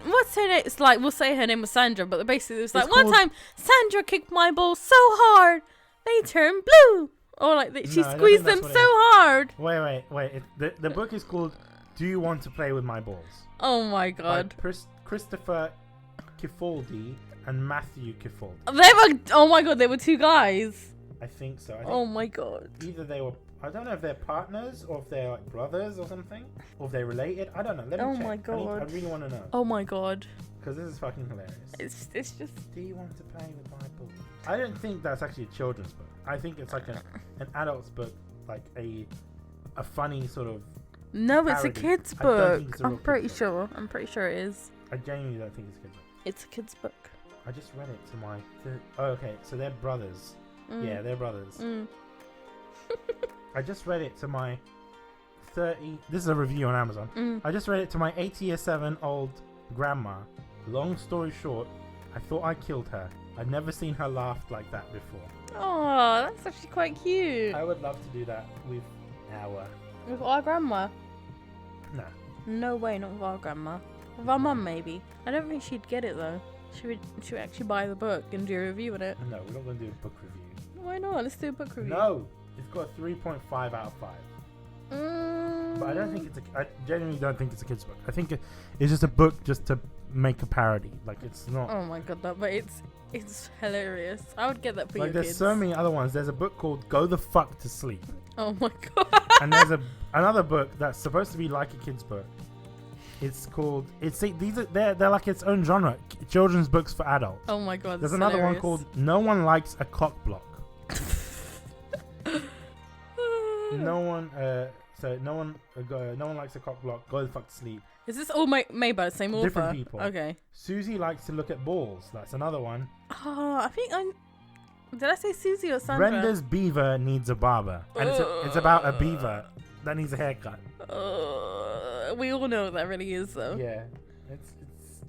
what's her name? It's like, we'll say her name was Sandra, but basically it was like, one time Sandra kicked my balls so hard they turned blue, or like she squeezed them so hard. Wait. The book is called "Do You Want to Play with My Balls?" Oh my god. By Christopher Kifaldi and Matthew Kifaldi. Oh my god, they were two guys. I think so. Oh my god. Either they were. I don't know if they're partners or if they're like brothers or something, or if they're related. I don't know. Let me check. Oh my god. I really want to know. Oh my god. Because this is fucking hilarious. It's just... Do you want to play with my balls? I don't think that's actually a children's book. I think it's like an adult's book, like a funny sort of... No, parody. it's a kid's book. I'm pretty sure. I'm pretty sure it is. I genuinely don't think it's a kid's book. It's a kid's book. I just read it to my... Oh, okay. So they're brothers. Yeah, they're brothers. I just read it to my 30... This is a review on Amazon. I just read it to my 87-old grandma. Long story short, I thought I killed her. I'd never seen her laugh like that before. Oh, that's actually quite cute. I would love to do that with our grandma. No. No way, not with our grandma. With our mum, maybe. I don't think she'd get it though. She would actually buy the book and do a review on it. No, we're not going to do a book review. Why not? Let's do a book review. No, it's got a 3.5 out of 5. But I don't think I genuinely don't think it's a kid's book. I think it's just a book just to make a parody. Like, it's not... Oh my god, but it's hilarious. I would get that for your kids. There's so many other ones. There's a book called Go the Fuck to Sleep. Oh my god. And there's another book that's supposed to be like a kid's book. It's called... They're like its own genre. Children's books for adults. Oh my god, there's another one called No One Likes a Cock Block. No one. So no one likes a cock block. Go the fuck to sleep. Is this all made by the same author? Different people. Okay. Susie likes to look at balls. That's another one. Oh, I think did I say Susie or Sandra? Brenda's beaver needs a barber, and it's about a beaver that needs a haircut. We all know what that really is, though. Yeah, it's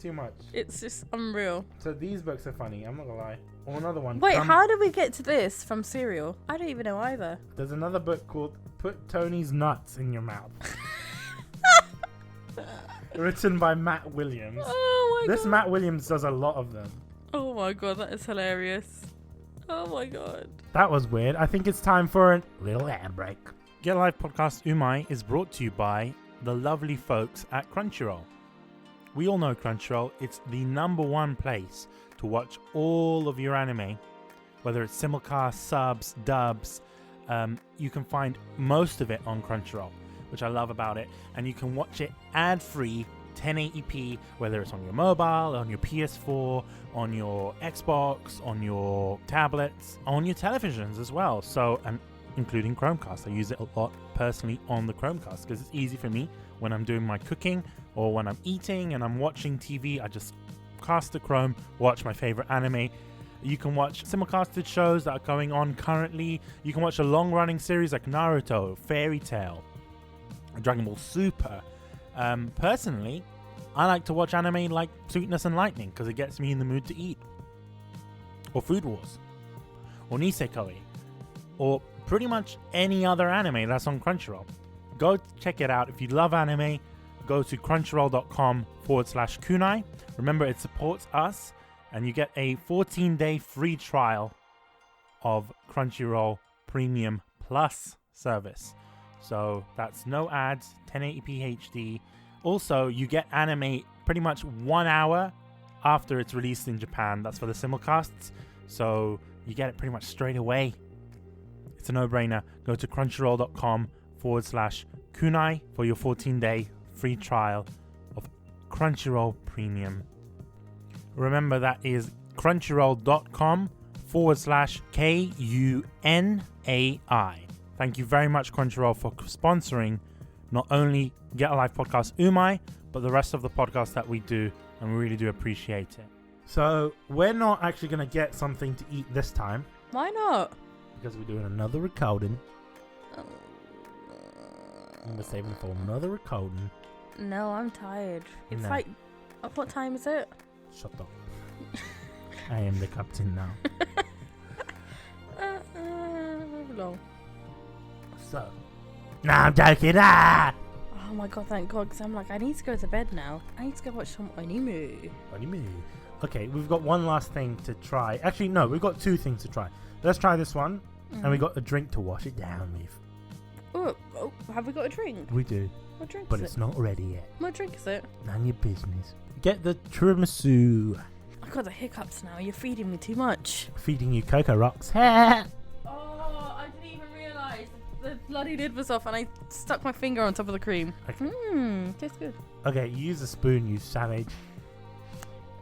too much. It's just unreal. So these books are funny. I'm not gonna lie. Or another one. Wait, how did we get to this from cereal? I don't even know either. There's another book called "Put Tony's Nuts in Your Mouth." Written by Matt Williams. Oh my god. This Matt Williams does a lot of them. Oh my god, that is hilarious. Oh my god. That was weird. I think it's time for a little ad break. Get Live Podcast Umai is brought to you by the lovely folks at Crunchyroll. We all know Crunchyroll. It's the #1 place to watch all of your anime, whether it's simulcast, subs, dubs. You can find most of it on Crunchyroll, which I love about it, and you can watch it ad-free 1080p, whether it's on your mobile, on your PS4, on your Xbox, on your tablets, on your televisions as well. So, and including Chromecast. I use it a lot personally on the Chromecast because it's easy for me when I'm doing my cooking or when I'm eating and I'm watching TV. I just cast the Chrome, watch my favorite anime. You can watch simulcasted shows that are going on currently. You can watch a long-running series like Naruto, Fairy Tail, Dragon Ball Super. Personally, I like to watch anime like Sweetness and Lightning because it gets me in the mood to eat. Or Food Wars. Or Nisekoi. Or pretty much any other anime that's on Crunchyroll. Go check it out. If you love anime, go to crunchyroll.com/kunai. Remember, it supports us and you get a 14-day free trial of Crunchyroll Premium Plus service. So that's no ads, 1080p HD. Also, you get anime pretty much 1 hour after it's released in Japan. That's for the simulcasts. So you get it pretty much straight away. It's a no-brainer. Go to crunchyroll.com/kunai for your 14-day free trial of Crunchyroll Premium. Remember, that is crunchyroll.com/KUNAI. Thank you very much, Crunchyroll, for sponsoring not only Get Alive Podcast Umai, but the rest of the podcasts that we do, and we really do appreciate it. So, we're not actually going to get something to eat this time. Why not? Because we're doing another recording. And we're saving for another recording. No, I'm tired. It's like, what time is it? Shut up. I am the captain now. Long. So, I'm joking. Oh my god, thank god, because I'm like, I need to go to bed now. I need to go watch some anime. Okay, we've got one last thing to try. Actually, no, we've got two things to try. Let's try this one, and we got a drink to wash it down with. Oh, have we got a drink? We do. What drink but is it's it? not ready yet. What drink is it? None of your business. Get the tiramisu. I got the hiccups now. You're feeding me too much. Feeding you Cocoa Rocks. Oh, I didn't even realise the bloody lid was off and I stuck my finger on top of the cream. Okay. Tastes good. Okay, use a spoon, you savage.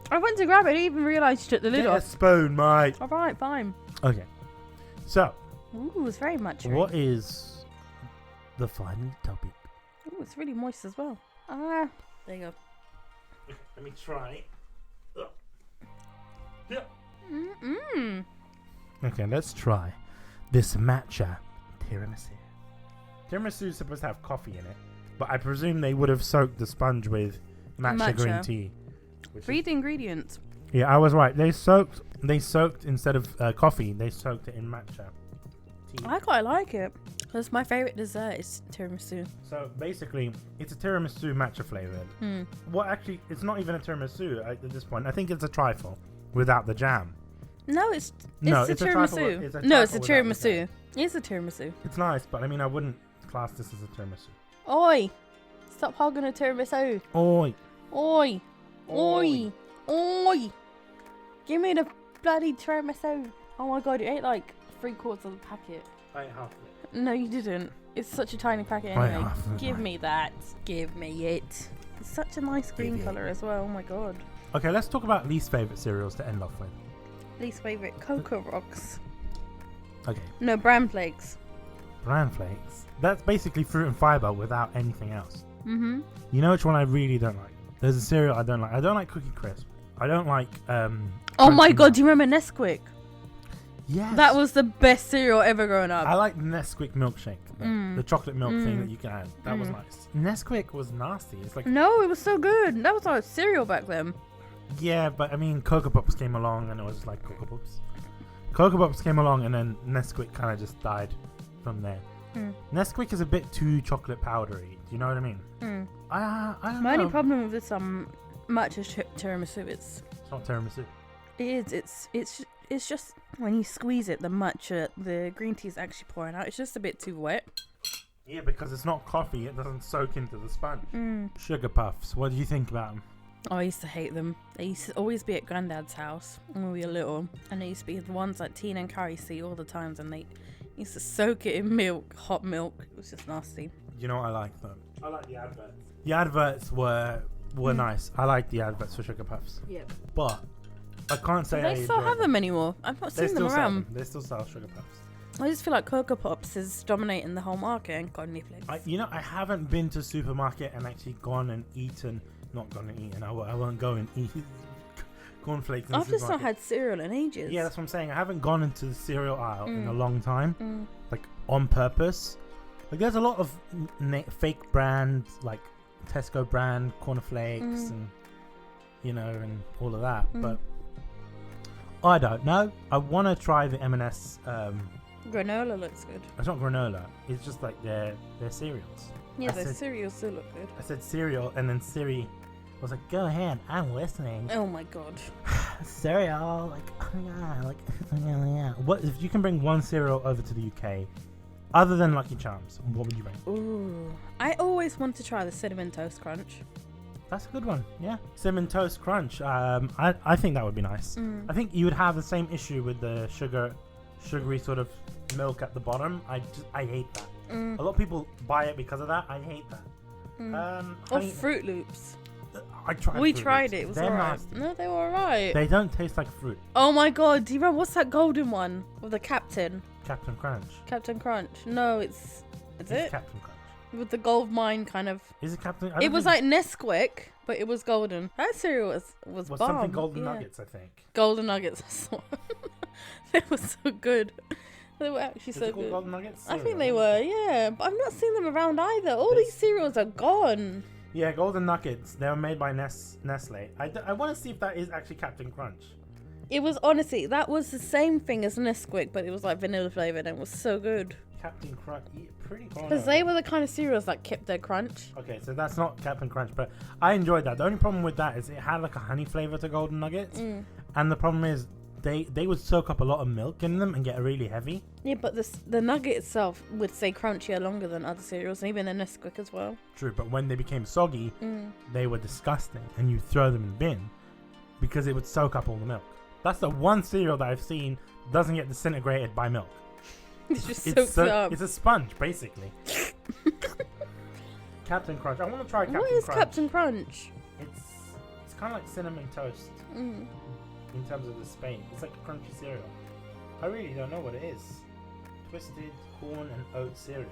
I went to grab it. I didn't even realise you took the lid off. Get a spoon, mate. Alright, fine. Okay. So. Ooh, it's very much. What is the final topic? Ooh, it's really moist as well. There you go. Let me try. Okay, let's try this matcha tiramisu. Tiramisu is supposed to have coffee in it, but I presume they would have soaked the sponge with matcha green tea. Read the ingredients. Yeah, I was right. They soaked instead of coffee. They soaked it in matcha tea. I quite like it. That's my favourite dessert is tiramisu. So basically, it's a tiramisu matcha flavored. Well, actually, it's not even a tiramisu at this point. I think it's a trifle without the jam. No, it's a tiramisu. It's a tiramisu. It's a tiramisu. It's nice, but I mean, I wouldn't class this as a tiramisu. Oi! Stop hogging a tiramisu. Oi! Oi! Oi! Oi! Give me the bloody tiramisu. Oh my god, you ate like 3/4 of the packet. I ate half of it. No, you didn't. It's such a tiny packet anyway. Give me that. Give me it. It's such a nice green colour as well. Oh my god. Okay, let's talk about least favourite cereals to end off with. Least favourite Cocoa Rocks. Okay. No, bran flakes. bran flakes. That's basically fruit and fiber without anything else. Mm-hmm. You know which one I really don't like? There's a cereal I don't like. I don't like Cookie Crisp. I don't like oh my god, do you remember Nesquik? Yes. That was the best cereal ever growing up. I like the Nesquik milkshake. The chocolate milk thing that you can add. That was nice. Nesquik was nasty. It's like no, it was so good. That was our cereal back then. Yeah, but I mean Cocoa Pops came along and it was like Cocoa Pops. Cocoa Pops came along and then Nesquik kind of just died from there. Nesquik is a bit too chocolate powdery. Do you know what I mean? I don't know. My only problem with this matcha tiramisu, it's not tiramisu. It is. It's just when you squeeze it, the matcha, the green tea is actually pouring out. It's just a bit too wet. Yeah, because it's not coffee. It doesn't soak into the sponge. Sugar puffs. What do you think about them? Oh, I used to hate them. They used to always be at Granddad's house when we were little, and they used to be the ones that Tina and Carrie see all the times, and they used to soak it in milk, hot milk. It was just nasty. You know what I like though? I like the adverts. The adverts were nice. I like the adverts for sugar puffs. Yep. But I can't say they still have them anymore. I've not seen them around. They still sell sugar puffs. I just feel like Cocoa Pops is dominating the whole market and cornflakes. I haven't been to supermarket and actually gone and eaten. Not gone and eaten. I won't go and eat cornflakes. I've just not had cereal in ages. Yeah, that's what I'm saying. I haven't gone into the cereal aisle in a long time, like on purpose. Like there's a lot of fake brand, like Tesco brand cornflakes, and and all of that. But I don't know. I want to try the M&S. Granola looks good. It's not granola. It's just like their cereals. Yeah, their cereals still look good. I said cereal, and then Siri was like, "Go ahead, I'm listening." Oh my god. Cereal, like, oh yeah, like, yeah. What if you can bring one cereal over to the UK, other than Lucky Charms? What would you bring? Ooh, I always want to try the cinnamon toast crunch. That's a good one. Yeah, cinnamon toast crunch. I think that would be nice. I think you would have the same issue with the sugary sort of milk at the bottom. I hate that. A lot of people buy it because of that. I hate that. Or Fruit Loops. We tried it. It was alright. No, they were alright. They don't taste like fruit. Oh my god! Do you remember what's that golden one with the Captain Crunch. Captain Crunch. No, it's it Captain Crunch with the gold mine kind of. Is it Captain? It was like Nesquik, but it was golden. That cereal was bomb. Something Golden Nuggets, I think. Golden Nuggets. They were so good. They were actually so good. Golden Nuggets? I think they were, yeah. But I've not seen them around either. All these cereals are gone. Yeah, Golden Nuggets. They were made by Nestle. I want to see if that is actually Captain Crunch. It was, honestly, that was the same thing as Nesquik, but it was like vanilla flavored and it was so good. Captain Crunch, pretty cool. Because they were the kind of cereals that kept their crunch. Okay, so that's not Captain Crunch, but I enjoyed that. The only problem with that is it had like a honey flavor to Golden Nuggets, and the problem is they would soak up a lot of milk in them and get really heavy. Yeah, but the nugget itself would stay crunchier longer than other cereals, and even the Nesquik as well. True, but when they became soggy, they were disgusting, and you throw them in the bin because it would soak up all the milk. That's the one cereal that I've seen doesn't get disintegrated by milk. It just soaks up. It's a sponge, basically. Captain Crunch. I want to try Captain Crunch. What is Captain Crunch? It's kind of like cinnamon toast in terms of the Spain. It's like a crunchy cereal. I really don't know what it is. Twisted corn and oat cereal.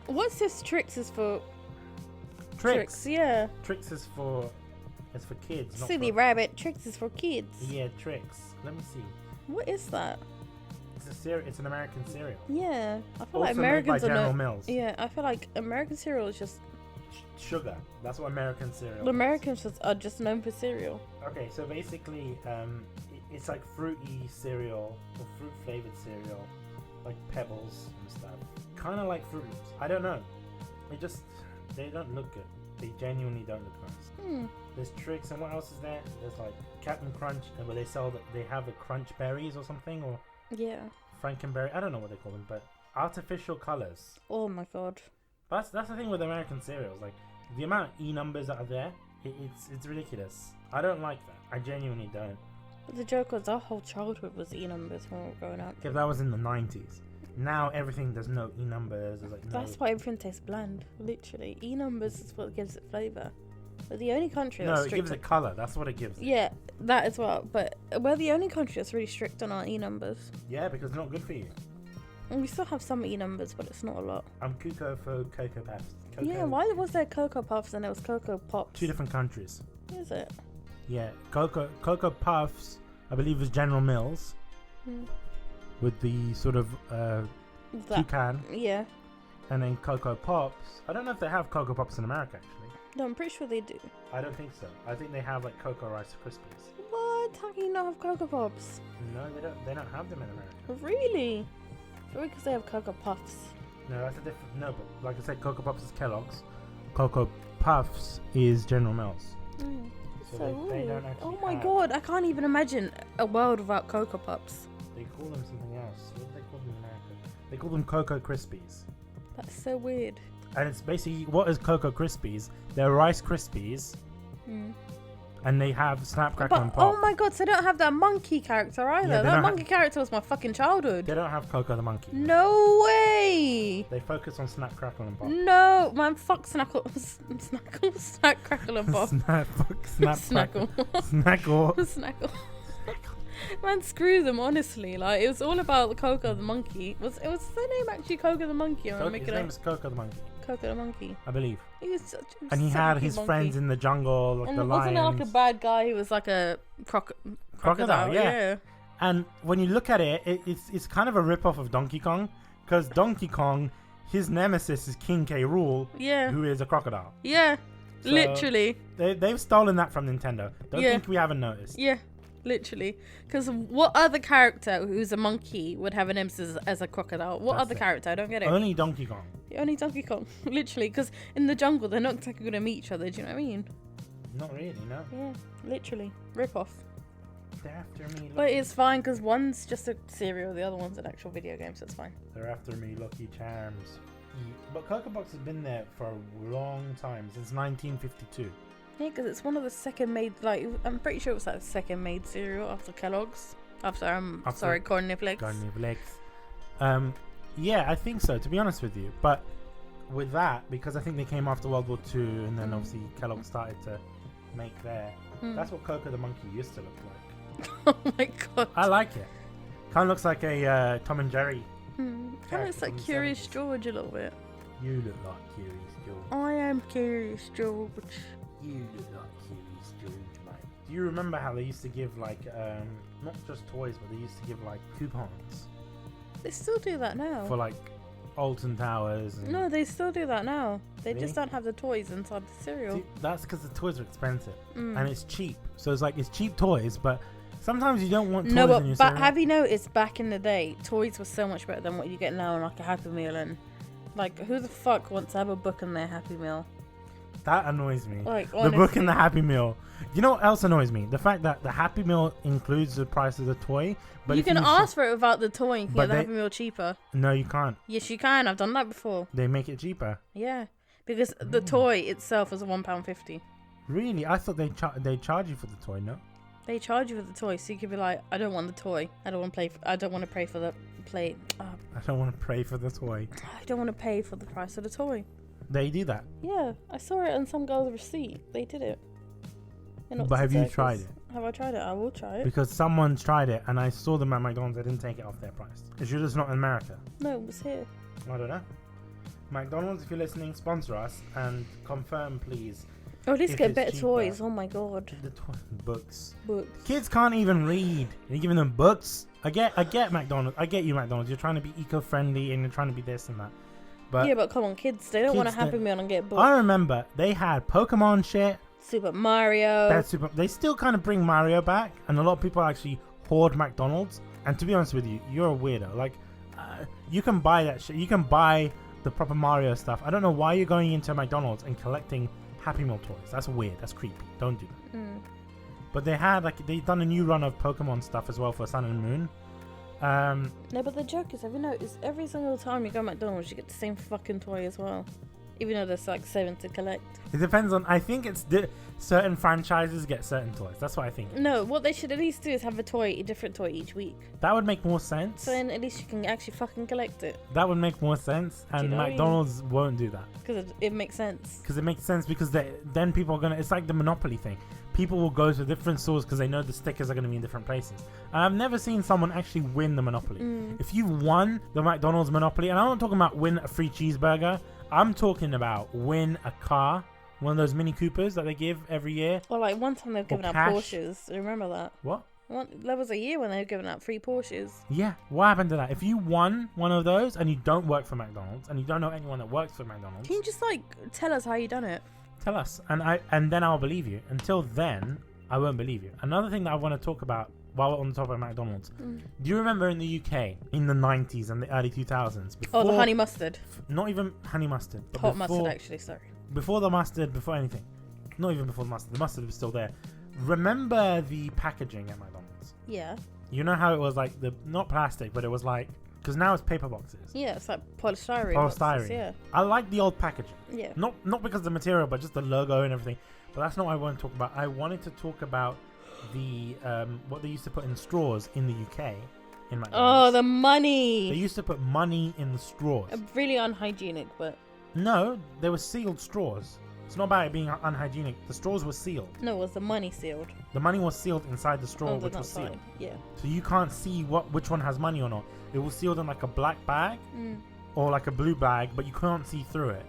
What's this? Trix is for... Trix? Yeah. Trix is for... It's for kids. Silly rabbit. Trix is for kids. Yeah, Trix. Let me see. What is that? It's an American cereal. Yeah, I feel also like Americans made by General Mills. Yeah, I feel like American cereal is just sugar. That's what American cereal. The Americans are just known for cereal. Okay, so basically, it's like fruity cereal or fruit flavored cereal, like Pebbles and stuff. Kind of like Fruit Loops. I don't know. They don't look good. They genuinely don't look nice. There's Trix, and what else is there? There's like Captain Crunch, where they have the crunch berries or something, or yeah, Frankenberry. I don't know what they call them, but artificial colors. Oh my god. That's the thing with American cereals. Like the amount of E numbers that are there, it's ridiculous. I don't like that. I genuinely don't. But the joke was our whole childhood was E numbers when we were growing up. Yeah, that was in the 90s. Now everything there's no E numbers. There's like that's why everything tastes bland. Literally, E numbers is what gives it flavour. We're the only country that's strict. No, it gives it colour. That's what it gives. Yeah, that as well. But we're the only country that's really strict on our E numbers. Yeah, because it's not good for you. We still have some E numbers, but it's not a lot. I'm Cuckoo for Cocoa Puffs. Yeah, why was there Cocoa Puffs and there was Cocoa Pops? 2 different countries. Is it? Yeah, Cocoa Puffs, I believe, is General Mills. With the sort of toucan. Yeah. And then Cocoa Pops. I don't know if they have Cocoa Pops in America, actually. No, I'm pretty sure they do. I don't think so. I think they have like Cocoa Rice Krispies. What? How can you not have Cocoa Pops? No, they don't have them in America. Really? Probably because they have Cocoa Puffs. No, that's a different. No, but like I said, Cocoa Pops is Kellogg's. Cocoa Puffs is General Mills. So they don't actually. Oh my god, I can't even imagine a world without Cocoa Puffs. They call them something else. What do they call them in America? They call them Cocoa Krispies. That's so weird. And it's basically, what is Cocoa Krispies? They're Rice Krispies. And they have Snap, Crackle, and Pop. Oh my god, so they don't have that monkey character either. Yeah, that monkey character was my fucking childhood. They don't have Coco the monkey. No way! They focus on Snap, Crackle, and Pop. No, man, fuck Snap, Crackle, and Pop. Snap, Snackle. Snackle. Snackle. Man, screw them, honestly. Like, it was all about Coco the monkey. It was their name actually Coco the monkey? His name is Coco the monkey. Coco the monkey, I believe. He was such a and he had his monkey. friends in the jungle, like and the lions. Wasn't it like a bad guy who was like a crocodile? Yeah. And when you look at it, it's kind of a rip-off of Donkey Kong, because Donkey Kong, his nemesis is King K. Rool, who is a crocodile. Yeah, so literally. They've stolen that from Nintendo. Don't think we haven't noticed. Yeah. Literally, because what other character who's a monkey would have a nemesis as a crocodile? What other character? I don't get it. Only Donkey Kong. Only Donkey Kong, literally, because in the jungle they're not exactly going to meet each other. Do you know what I mean? Not really, no. Yeah, literally, rip off. They're after me. But it's fine because one's just a cereal, the other one's an actual video game, so it's fine. They're after me, Lucky Charms. But Cocoa Pops has been there for a long time, since 1952. Yeah, because it's one of the second made, like, I'm pretty sure it was like the second made cereal after Kellogg's. After cornflakes. Yeah, I think so, to be honest with you. But with that, because I think they came after World War II, and then obviously Kellogg started to make their... That's what Coco the monkey used to look like. Oh my god. I like it. Kind of looks like a Tom and Jerry. Kind of looks like Curious George a little bit. You look like Curious George. I am Curious George. You look like Curious George, mate. Do you remember how they used to give, like, not just toys, but they used to give, like, coupons? They still do that now. For, like, Alton Towers. No, they still do that now. They really? just don't have the toys inside the cereal. See, that's because the toys are expensive. And it's cheap. So it's like, it's cheap toys, but sometimes you don't want toys in your cereal. Have you noticed back in the day, toys were so much better than what you get now in, like, a Happy Meal. And, like, who the fuck wants to have a book in their Happy Meal? That annoys me. Like, the book and the Happy Meal. You know what else annoys me? The fact that the Happy Meal includes the price of the toy. But you can ask for it without the toy and get the Happy Meal cheaper. No, you can't. Yes, you can. I've done that before. They make it cheaper. Yeah, because the toy itself is £1.50. Really? I thought they charge you for the toy. No. They charge you for the toy, so you could be like, I don't want the toy. I don't want to play. I don't want to pay for the play. I don't want to pay for the toy. I don't want to pay for the price of the toy. They do that. Yeah, I saw it on some girl's receipt. They did it. But have you tried it? Have I tried it? I will try it. Because someone's tried it, and I saw them at McDonald's. I didn't take it off their price. It's just not in America. No, it was here. I don't know. McDonald's, if you're listening, sponsor us and confirm, please. Or at least get better toys. Oh my god. The books. Books. Kids can't even read. You're giving them books. I get McDonald's. I get you, McDonald's. You're trying to be eco-friendly and you're trying to be this and that. But yeah, but come on, kids. They don't want to Happy Meal and get books. I remember they had Pokemon shit. Super Mario. They still kind of bring Mario back, and a lot of people actually hoard McDonald's. And to be honest with you, you're a weirdo. Like, you can buy that shit. You can buy the proper Mario stuff. I don't know why you're going into McDonald's and collecting Happy Meal toys. That's weird. That's creepy. Don't do that. But they've done a new run of Pokemon stuff as well for Sun and Moon. No, but the joke is, have you noticed every single time you go to McDonald's, you get the same fucking toy as well, even though there's like 7 to collect. It depends on. I think it's certain franchises get certain toys. That's what I think. No, what they should at least do is have a different toy each week. That would make more sense. So then at least you can actually fucking collect it. That would make more sense, and McDonald's won't do that. Because it makes sense. Because it makes sense because then people are gonna. It's like the Monopoly thing. people will go to different stores because they know the stickers are going to be in different places. And I've never seen someone actually win the Monopoly. If you won the McDonald's Monopoly, and I'm not talking about win a free cheeseburger, I'm talking about win a car, one of those Mini Coopers that they give every year. Well, like one time they were giving out Porsches. Remember that? What? There was a year when they were giving out free Porsches. Yeah, what happened to that? If you won one of those and you don't work for McDonald's and you don't know anyone that works for McDonald's, can you just like tell us how you done it? Tell us, and then I'll believe you. Until then, I won't believe you. Another thing that I want to talk about while we're on the topic of McDonald's, do you remember in the UK in the 90s and the early 2000s? Before, the honey mustard. Not even honey mustard. But hot mustard, actually. Sorry. Before the mustard, before anything. Not even before the mustard. The mustard was still there. Remember the packaging at McDonald's? Yeah. You know how it was like not plastic, but it was like, because now it's paper boxes. Yeah, it's like polystyrene. Boxes, yeah. I like the old packaging. Yeah. Not because of the material, but just the logo and everything. But that's not what I want to talk about. I wanted to talk about the what they used to put in straws in the UK in McDonald's. Oh, the money. They used to put money in the straws. Really unhygienic, but no, they were sealed straws. It's not about it being unhygienic. The straws were sealed. No, was the money sealed? The money was sealed inside the straw, which was sealed. Yeah. So you can't see which one has money or not. It was sealed in like a black bag or like a blue bag, but you can't see through it.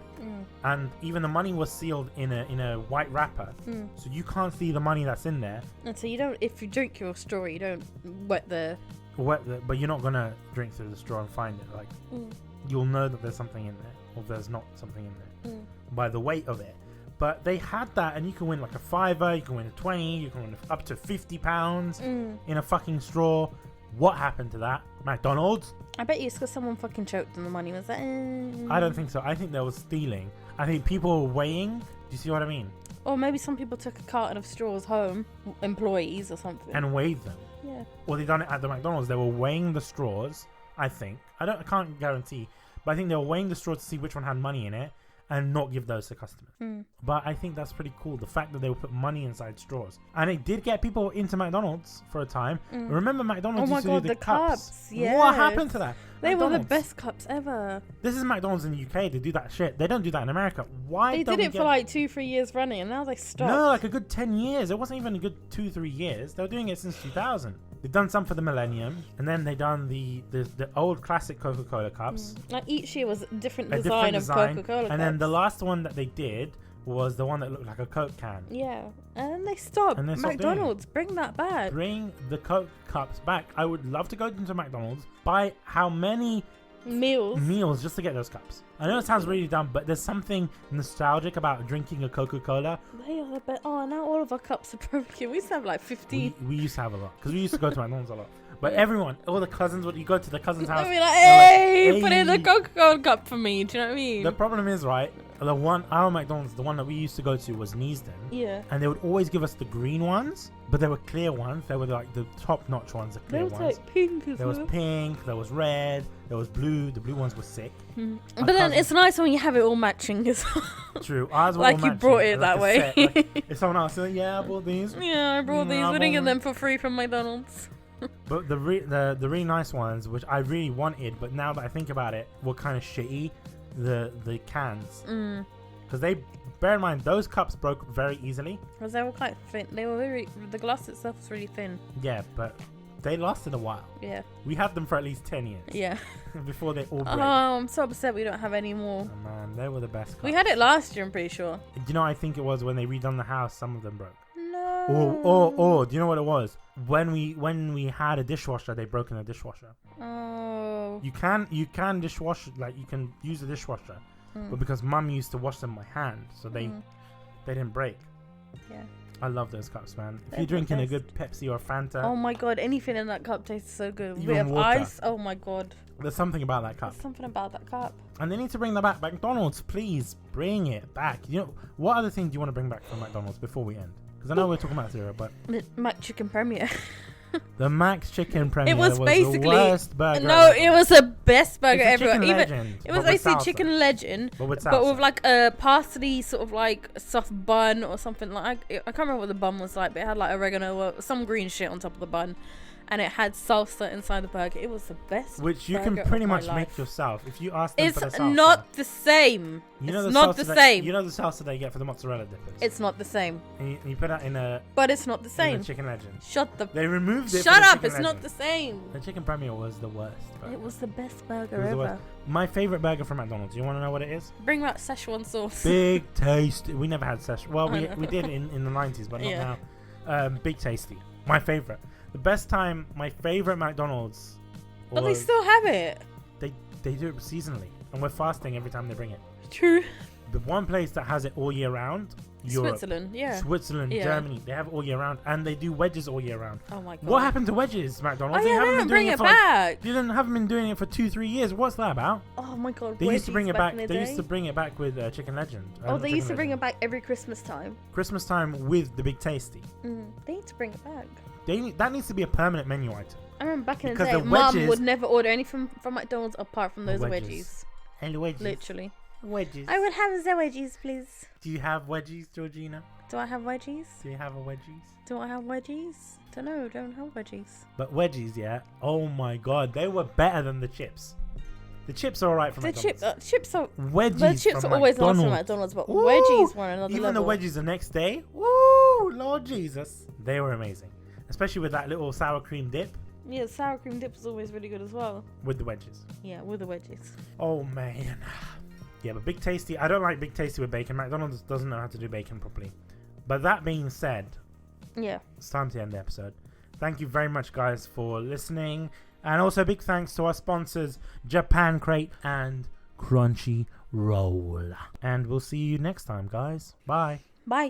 And even the money was sealed in a white wrapper, so you can't see the money that's in there. And so you don't. If you drink your straw, you don't wet the. But you're not gonna drink through the straw and find it. Like you'll know that there's something in there, or there's not something in there by the weight of it. But they had that, and you can win like a $5, you can win a 20, you can win up to £50 in a fucking straw. What happened to that? McDonald's? I bet you it's because someone fucking choked on the money. Was that? I don't think so. I think there was stealing. I think people were weighing. Do you see what I mean? Or maybe some people took a carton of straws home, employees or something, and weighed them. Yeah. Or they done it at the McDonald's. They were weighing the straws. I think. I can't guarantee, but I think they were weighing the straws to see which one had money in it, and not give those to customers. But I think that's pretty cool, the fact that they would put money inside straws. And it did get people into McDonald's for a time. Remember McDonald's used to do the cups? Yes. What happened to that? They were the best cups ever. This is McDonald's in the UK. They do that shit. They don't do that in America. Why They did it for like 2-3 years running, and now they stopped. No, like a good 10 years. It wasn't even a good 2-3 years. They were doing it since 2000. They've done some for the millennium, and then they done the old classic Coca-Cola cups. Like each year was a different design of Coca-Cola cups. And then the last one that they did was the one that looked like a Coke can. Yeah, and then they stopped. McDonald's, bring that back. Bring the Coke cups back. I would love to go into McDonald's, buy how many meals just to get those cups. I know it sounds really dumb, but there's something nostalgic about drinking a Coca-Cola. They are the best. Oh, now all of our cups are broken. We used to have like 50. We used to have a lot because we used to go to McDonald's a lot. But everyone, all the cousins, you go to the cousin's house. They'll be like, hey, put in the Coca-Cola cup for me. Do you know what I mean? The problem is, right, our McDonald's, the one that we used to go to was Neasden. Yeah. And they would always give us the green ones, but they were clear ones. They were like the top-notch ones, the clear ones. There was like pink as well. There was pink, there was red, there was blue. The blue ones were sick. But then it's nice when you have it all matching as well. True. Ours were like all you matching, brought it that way. Like, if someone else said, yeah, I bought these. Yeah, I brought these. We didn't get them for free from McDonald's. But the really nice ones, which I really wanted, but now that I think about it, were kind of shitty. The cans, because bear in mind those cups broke very easily. Because they were quite thin. They were the glass itself was really thin. Yeah, but they lasted a while. Yeah. We had them for at least 10 years. Yeah. Before they all broke. Oh, I'm so upset we don't have any more. Oh, man, they were the best cups. We had it last year, I'm pretty sure. Do you know, I think it was when they redone the house, some of them broke. No. Or do you know what it was? When we had a dishwasher, they broke in the dishwasher. Oh. You can dishwash, like you can use a dishwasher, but because Mum used to wash them by hand, so they didn't break. Yeah. I love those cups, man. If you're drinking a good Pepsi or Fanta. Oh my god, anything in that cup tastes so good. Even we have water. Ice. Oh my god. There's something about that cup. There's something about that cup. And they need to bring that back. McDonald's, please bring it back. You know, what other thing do you want to bring back from McDonald's before we end? Because I know we're talking about cereal, but the Mac Chicken Premier. The Mac's Chicken Premier. It was basically the worst burger. No, it was the best burger ever. It was basically Chicken Legend, but with like a parsley sort of like soft bun or something like. I can't remember what the bun was like, but it had like oregano or some green shit on top of the bun, and it had salsa inside the burger. It was the best. Which you can pretty much make yourself if you ask them for the salsa. It's not the same. It's not the same. You know the salsa they get for the mozzarella dippers. It's not the same. And you put that in a. But it's not the same. Chicken Legend. They removed it. Shut up! It's not the same. The chicken premier was the worst. It was the best burger ever. My favorite burger from McDonald's. You want to know what it is? Bring out Szechuan sauce. Big Tasty. We never had Szechuan. Well, we did in the 90s, but not now. Big Tasty. My favorite. The best time. My favorite McDonald's. But they still have it. They do it seasonally, and we're fasting every time they bring it. True. The one place that has it all year round. Europe. Switzerland, Germany, they have it all year round, and they do wedges all year round. Oh my god! What happened to wedges, McDonald's? They haven't been doing it back. You haven't been doing it for 2-3 years. What's that about? Oh my god! They used to bring it back. They used to bring it back with Chicken Legend. They used to bring it back every Christmas time. Christmas time with the Big Tasty. They need to bring it back. That needs to be a permanent menu item. I remember back in the day, Mum would never order anything from McDonald's apart from those wedgies. And the wedges. Literally. Wedges. I would have the wedgies, please. Do you have wedgies, Georgina? Do I have wedgies? Do you have a wedgies? Do I have wedgies? Don't know. Don't have wedgies. But wedgies, yeah. Oh my god, they were better than the chips. The chips are alright from McDonald's. Chips are wedgies. The chips are always nice from McDonald's, but wedgies were another even level. The wedgies the next day. Woo, Lord Jesus, they were amazing. Especially with that little sour cream dip. Yeah, sour cream dip is always really good as well. With the wedges. Yeah, with the wedges. Oh man. Yeah, but Big Tasty, I don't like Big Tasty with bacon. McDonald's doesn't know how to do bacon properly. But that being said, it's time to end the episode. Thank you very much, guys, for listening. And also big thanks to our sponsors, Japan Crate and Crunchy Roll. And we'll see you next time, guys. Bye. Bye.